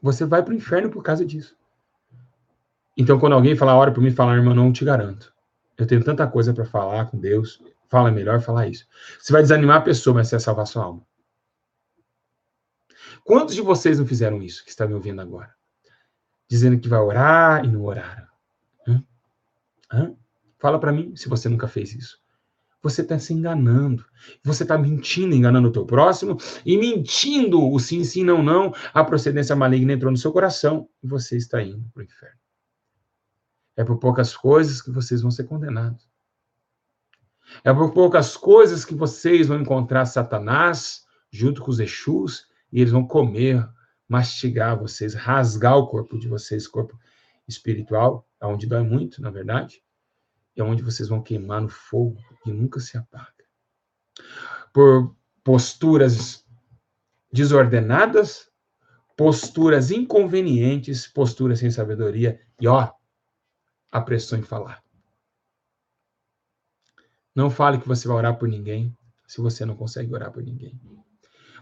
Você vai para o inferno por causa disso. Então, quando alguém fala, ora por mim, fala, irmão, não te garanto. Eu tenho tanta coisa para falar com Deus. Fala, é melhor falar isso. Você vai desanimar a pessoa, mas você vai salvar a sua alma. Quantos de vocês não fizeram isso, que está me ouvindo agora? Dizendo que vai orar e não oraram. Fala para mim se você nunca fez isso. Você está se enganando. Você está mentindo, enganando o teu próximo e mentindo o sim, sim, não, não. A procedência maligna entrou no seu coração e você está indo para o inferno. É por poucas coisas que vocês vão ser condenados. É por poucas coisas que vocês vão encontrar Satanás junto com os Exus e eles vão comer, mastigar vocês, rasgar o corpo de vocês, corpo espiritual, onde dói muito, na verdade, é onde vocês vão queimar no fogo que nunca se apaga. Por posturas desordenadas, posturas inconvenientes, posturas sem sabedoria, e apressou em falar. Não fale que você vai orar por ninguém, se você não consegue orar por ninguém.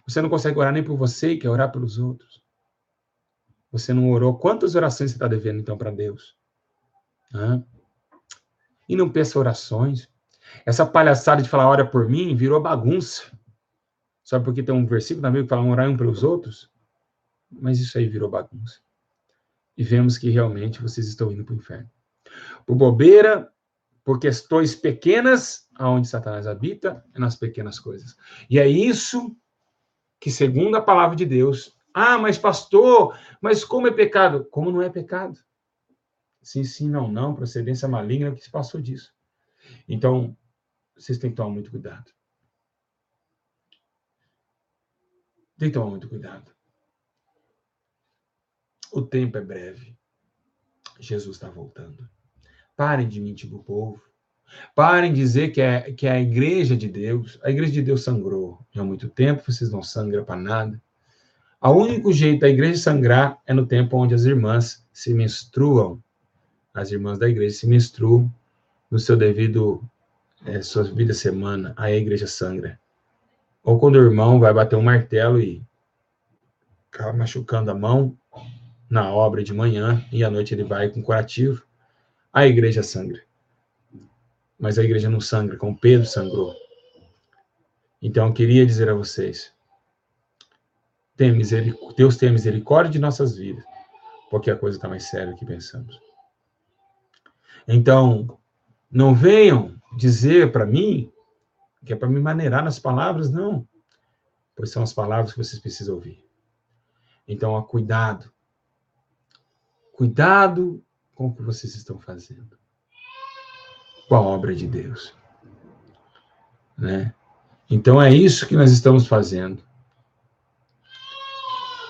Você não consegue orar nem por você e quer orar pelos outros. Você não orou. Quantas orações você está devendo, então, para Deus? E não peça orações. Essa palhaçada de falar, ora por mim, virou bagunça. Só porque tem um versículo na Bíblia que fala, orar um pelos outros? Mas isso aí virou bagunça. E vemos que realmente vocês estão indo para o inferno. Por bobeira, por questões pequenas, aonde Satanás habita, é nas pequenas coisas. E é isso que, segundo a palavra de Deus, mas pastor, mas como é pecado? Como não é pecado? Sim, sim, não, não, procedência maligna que se passou disso. Então, vocês têm que tomar muito cuidado. Tem que tomar muito cuidado. O tempo é breve. Jesus está voltando. Parem de mentir para o povo. Parem de dizer que é a igreja de Deus. A igreja de Deus sangrou há muito tempo, vocês não sangram para nada. O único jeito da igreja sangrar é no tempo onde as irmãs se menstruam. As irmãs da igreja se menstruam no seu devido, sua devida semana. Aí a igreja sangra. Ou quando o irmão vai bater um martelo e acaba machucando a mão na obra de manhã e à noite ele vai com curativo, a igreja sangra. mas a igreja não sangra, como Pedro sangrou. Então, eu queria dizer a vocês, Deus tenha misericórdia de nossas vidas, porque a coisa está mais séria do que pensamos. Então, não venham dizer para mim que é para me maneirar nas palavras, não. Pois são as palavras que vocês precisam ouvir. Então, ó, cuidado. Cuidado com o que vocês estão fazendo. Com a obra de Deus. Né? Então, é isso que nós estamos fazendo.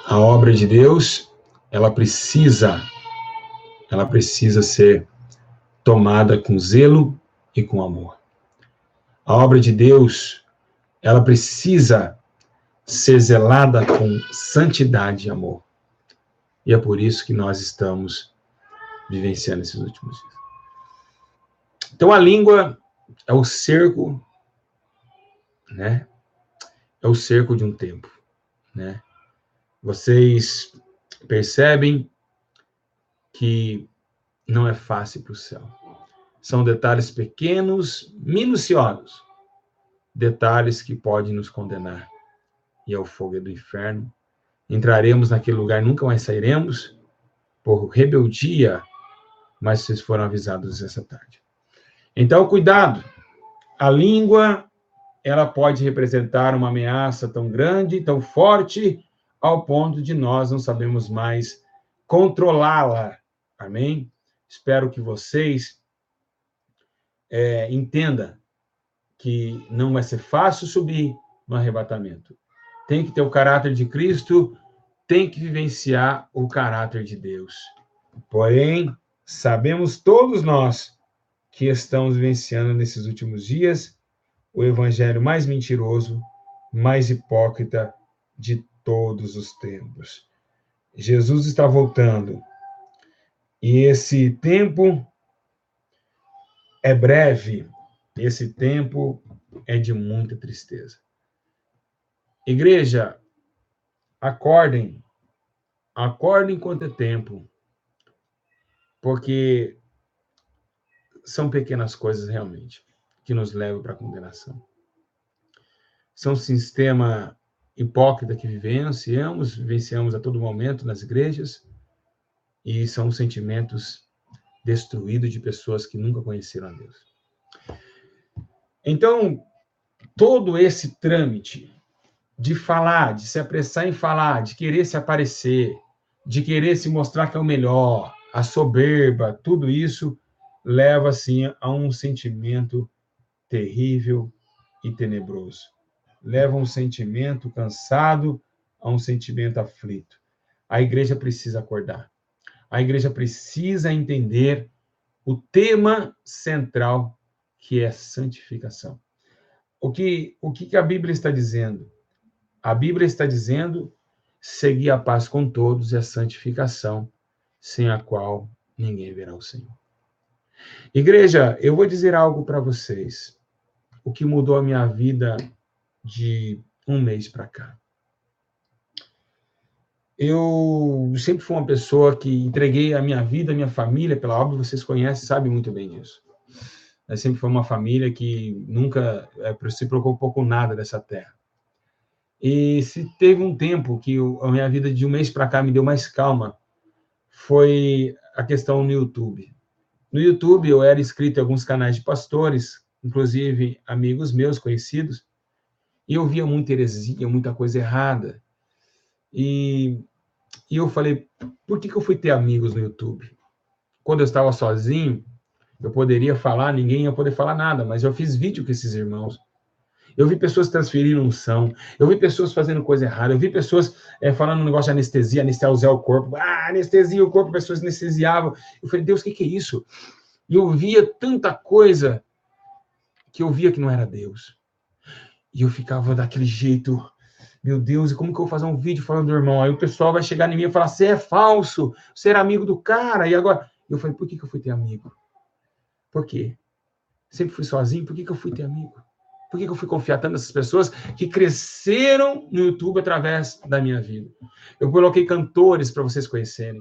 A obra de Deus, ela precisa ser tomada com zelo e com amor. A obra de Deus, ela precisa ser zelada com santidade e amor. E é por isso que nós estamos vivenciando esses últimos dias. Então, a língua é o cerco, né? É o cerco de um tempo, né? Vocês percebem que não é fácil para o céu. São detalhes pequenos, minuciosos. Detalhes que podem nos condenar. E é o fogo do inferno. Entraremos naquele lugar, nunca mais sairemos, por rebeldia, mas vocês foram avisados essa tarde. Então, cuidado. A língua, ela pode representar uma ameaça tão grande, tão forte, ao ponto de nós não sabemos mais controlá-la. Amém? Espero que vocês entendam que não vai ser fácil subir no arrebatamento. Tem que ter o caráter de Cristo, tem que vivenciar o caráter de Deus. Porém, sabemos todos nós que estamos vivenciando nesses últimos dias o evangelho mais mentiroso, mais hipócrita de todos os tempos. Jesus está voltando. E esse tempo é breve. Esse tempo é de muita tristeza. Igreja, acordem. Acordem enquanto é tempo. Porque são pequenas coisas realmente que nos levam para a condenação. São um sistema hipócrita que vivenciamos a todo momento nas igrejas, e são sentimentos destruídos de pessoas que nunca conheceram a Deus. Então, todo esse trâmite de falar, de se apressar em falar, de querer se aparecer, de querer se mostrar que é o melhor, a soberba, tudo isso leva, assim, a um sentimento terrível e tenebroso. Leva a um sentimento cansado, a um sentimento aflito. A igreja precisa acordar. A igreja precisa entender o tema central, que é santificação. O que a Bíblia está dizendo? A Bíblia está dizendo: seguir a paz com todos e a santificação, sem a qual ninguém verá o Senhor. Igreja, eu vou dizer algo para vocês. O que mudou a minha vida de um mês para cá. Eu sempre fui uma pessoa que entreguei a minha vida, a minha família, pela obra, vocês conhecem, sabem muito bem disso. Eu sempre fui uma família que nunca se preocupou com nada dessa terra. E se teve um tempo que a minha vida de um mês para cá me deu mais calma, foi a questão no YouTube. No YouTube eu era inscrito em alguns canais de pastores, inclusive amigos meus, conhecidos, e eu via muita heresia, muita coisa errada. E eu falei, por que eu fui ter amigos no YouTube? Quando eu estava sozinho, eu poderia falar, ninguém ia poder falar nada, mas eu fiz vídeo com esses irmãos. Eu vi pessoas transferindo unção, eu vi pessoas fazendo coisa errada, eu vi pessoas falando um negócio de anestesia, anestesiar o corpo, anestesia o corpo, pessoas anestesiavam. Eu falei, Deus, o que é isso? E eu via tanta coisa que eu via que não era Deus. E eu ficava daquele jeito, meu Deus, e como que eu vou fazer um vídeo falando do irmão? Aí o pessoal vai chegar em mim e falar, você é falso, você era amigo do cara, e agora... Eu falei, por que eu fui ter amigo? Por quê? Sempre fui sozinho, por que eu fui ter amigo? Por que eu fui confiar tanto nessas pessoas que cresceram no YouTube através da minha vida? Eu coloquei cantores para vocês conhecerem.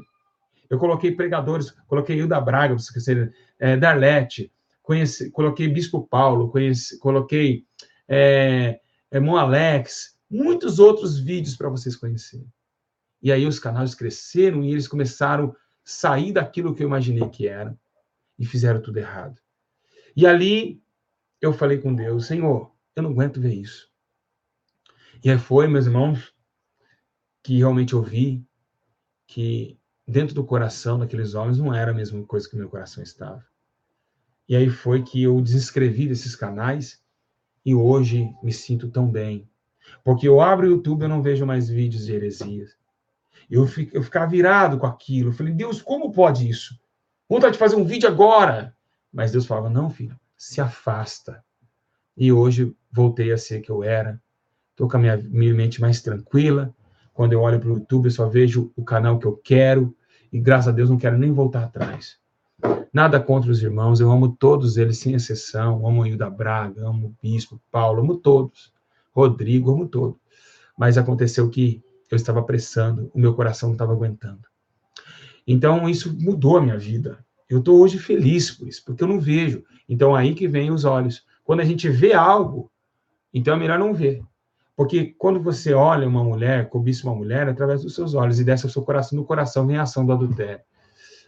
Eu coloquei pregadores, coloquei Hilda Braga, para vocês conhecerem, Darlete, coloquei Bispo Paulo, coloquei Irmão Alex, muitos outros vídeos para vocês conhecerem. E aí os canais cresceram e eles começaram a sair daquilo que eu imaginei que era e fizeram tudo errado. E ali eu falei com Deus, Senhor, eu não aguento ver isso. E aí foi, meus irmãos, que realmente eu vi que dentro do coração daqueles homens não era a mesma coisa que o meu coração estava. E aí foi que eu desinscrevi desses canais e hoje me sinto tão bem. Porque eu abro o YouTube e eu não vejo mais vídeos de heresias. Eu ficava virado com aquilo. Eu falei, Deus, como pode isso? Vontade de fazer um vídeo agora. Mas Deus falava, não, filho, se afasta. E hoje voltei a ser que eu era. Estou com a minha mente mais tranquila. Quando eu olho para o YouTube, eu só vejo o canal que eu quero. E graças a Deus não quero nem voltar atrás. Nada contra os irmãos, eu amo todos eles, sem exceção. Amo o Hilda Braga, amo o Bispo Paulo, amo todos. Rodrigo, amo todos. Mas aconteceu que eu estava apressando, o meu coração não estava aguentando. Então, isso mudou a minha vida. Eu estou hoje feliz por isso, porque eu não vejo. Então, aí que vem os olhos. Quando a gente vê algo, então é melhor não ver. Porque quando você olha uma mulher, cobiça uma mulher, através dos seus olhos, e desce ao seu coração, no coração vem a ação do adultério.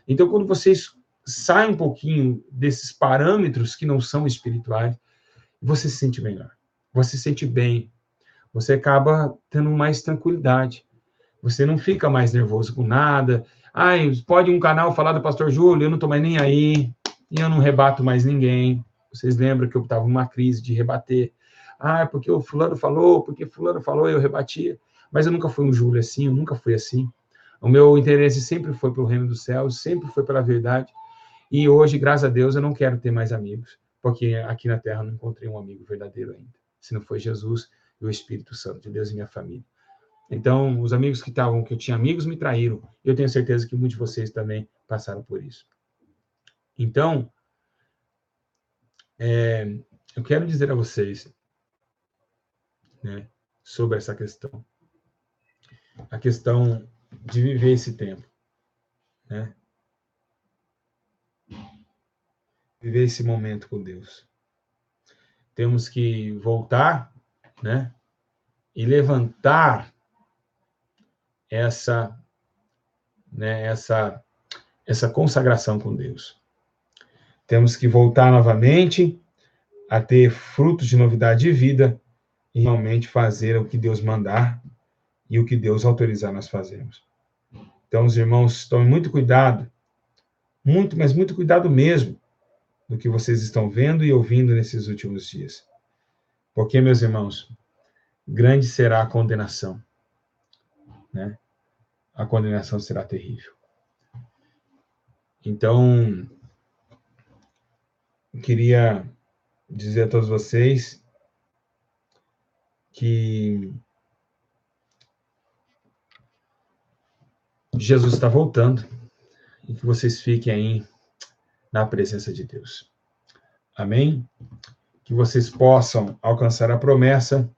Então, quando vocês saem um pouquinho desses parâmetros que não são espirituais, você se sente melhor. Você se sente bem. Você acaba tendo mais tranquilidade. Você não fica mais nervoso com nada. Ai, pode um canal falar do pastor Júlio, eu não estou mais nem aí, e eu não rebato mais ninguém. Vocês lembram que eu estava numa crise de rebater. Ah, porque o fulano falou, eu rebatia. Mas eu nunca fui um Júlio assim, eu nunca fui assim. O meu interesse sempre foi pelo reino dos céus, sempre foi pela verdade. E hoje, graças a Deus, eu não quero ter mais amigos, porque aqui na Terra eu não encontrei um amigo verdadeiro ainda. Se não foi Jesus e o Espírito Santo de Deus e minha família. Então, os amigos que eu tinha amigos, me traíram. Eu tenho certeza que muitos de vocês também passaram por isso. Então, eu quero dizer a vocês, né, sobre essa questão. A questão de viver esse tempo, né? Viver esse momento com Deus. Temos que voltar, né? E levantar essa consagração com Deus. Temos que voltar novamente a ter frutos de novidade de vida e realmente fazer o que Deus mandar e o que Deus autorizar nós fazermos. Então, os irmãos, tomem muito cuidado, mas muito cuidado mesmo do que vocês estão vendo e ouvindo nesses últimos dias. Porque, meus irmãos, grande será a condenação, né? A condenação será terrível. Então, eu queria dizer a todos vocês que Jesus está voltando e que vocês fiquem aí na presença de Deus. Amém? Que vocês possam alcançar a promessa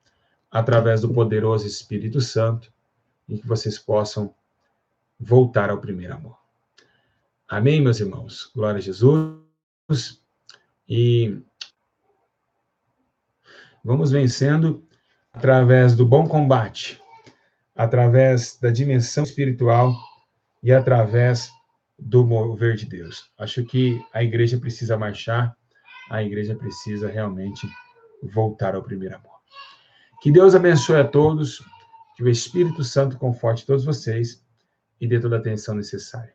através do poderoso Espírito Santo e que vocês possam voltar ao primeiro amor. Amém, meus irmãos? Glória a Jesus. E vamos vencendo através do bom combate, através da dimensão espiritual e através do mover de Deus. Acho que a igreja precisa marchar, a igreja precisa realmente voltar ao primeiro amor. Que Deus abençoe a todos, que o Espírito Santo conforte todos vocês e dê toda a atenção necessária.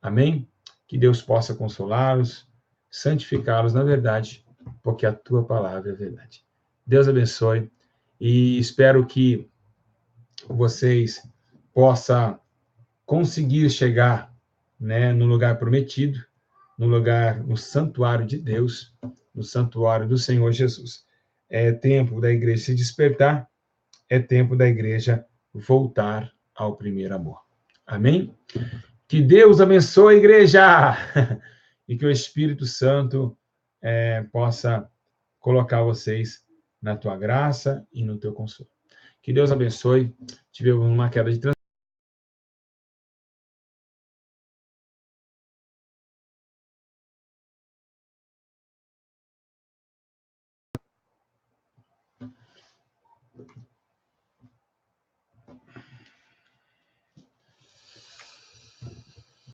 Amém? Que Deus possa consolá-los, santificá-los na verdade, porque a tua palavra é verdade. Deus abençoe e espero que vocês possam conseguir chegar, né, no lugar prometido, no santuário de Deus, no santuário do Senhor Jesus. É tempo da igreja se despertar, é tempo da igreja voltar ao primeiro amor. Amém? Que Deus abençoe a igreja e que o Espírito Santo possa colocar vocês na tua graça e no teu consolo. Que Deus abençoe. Tivemos uma queda de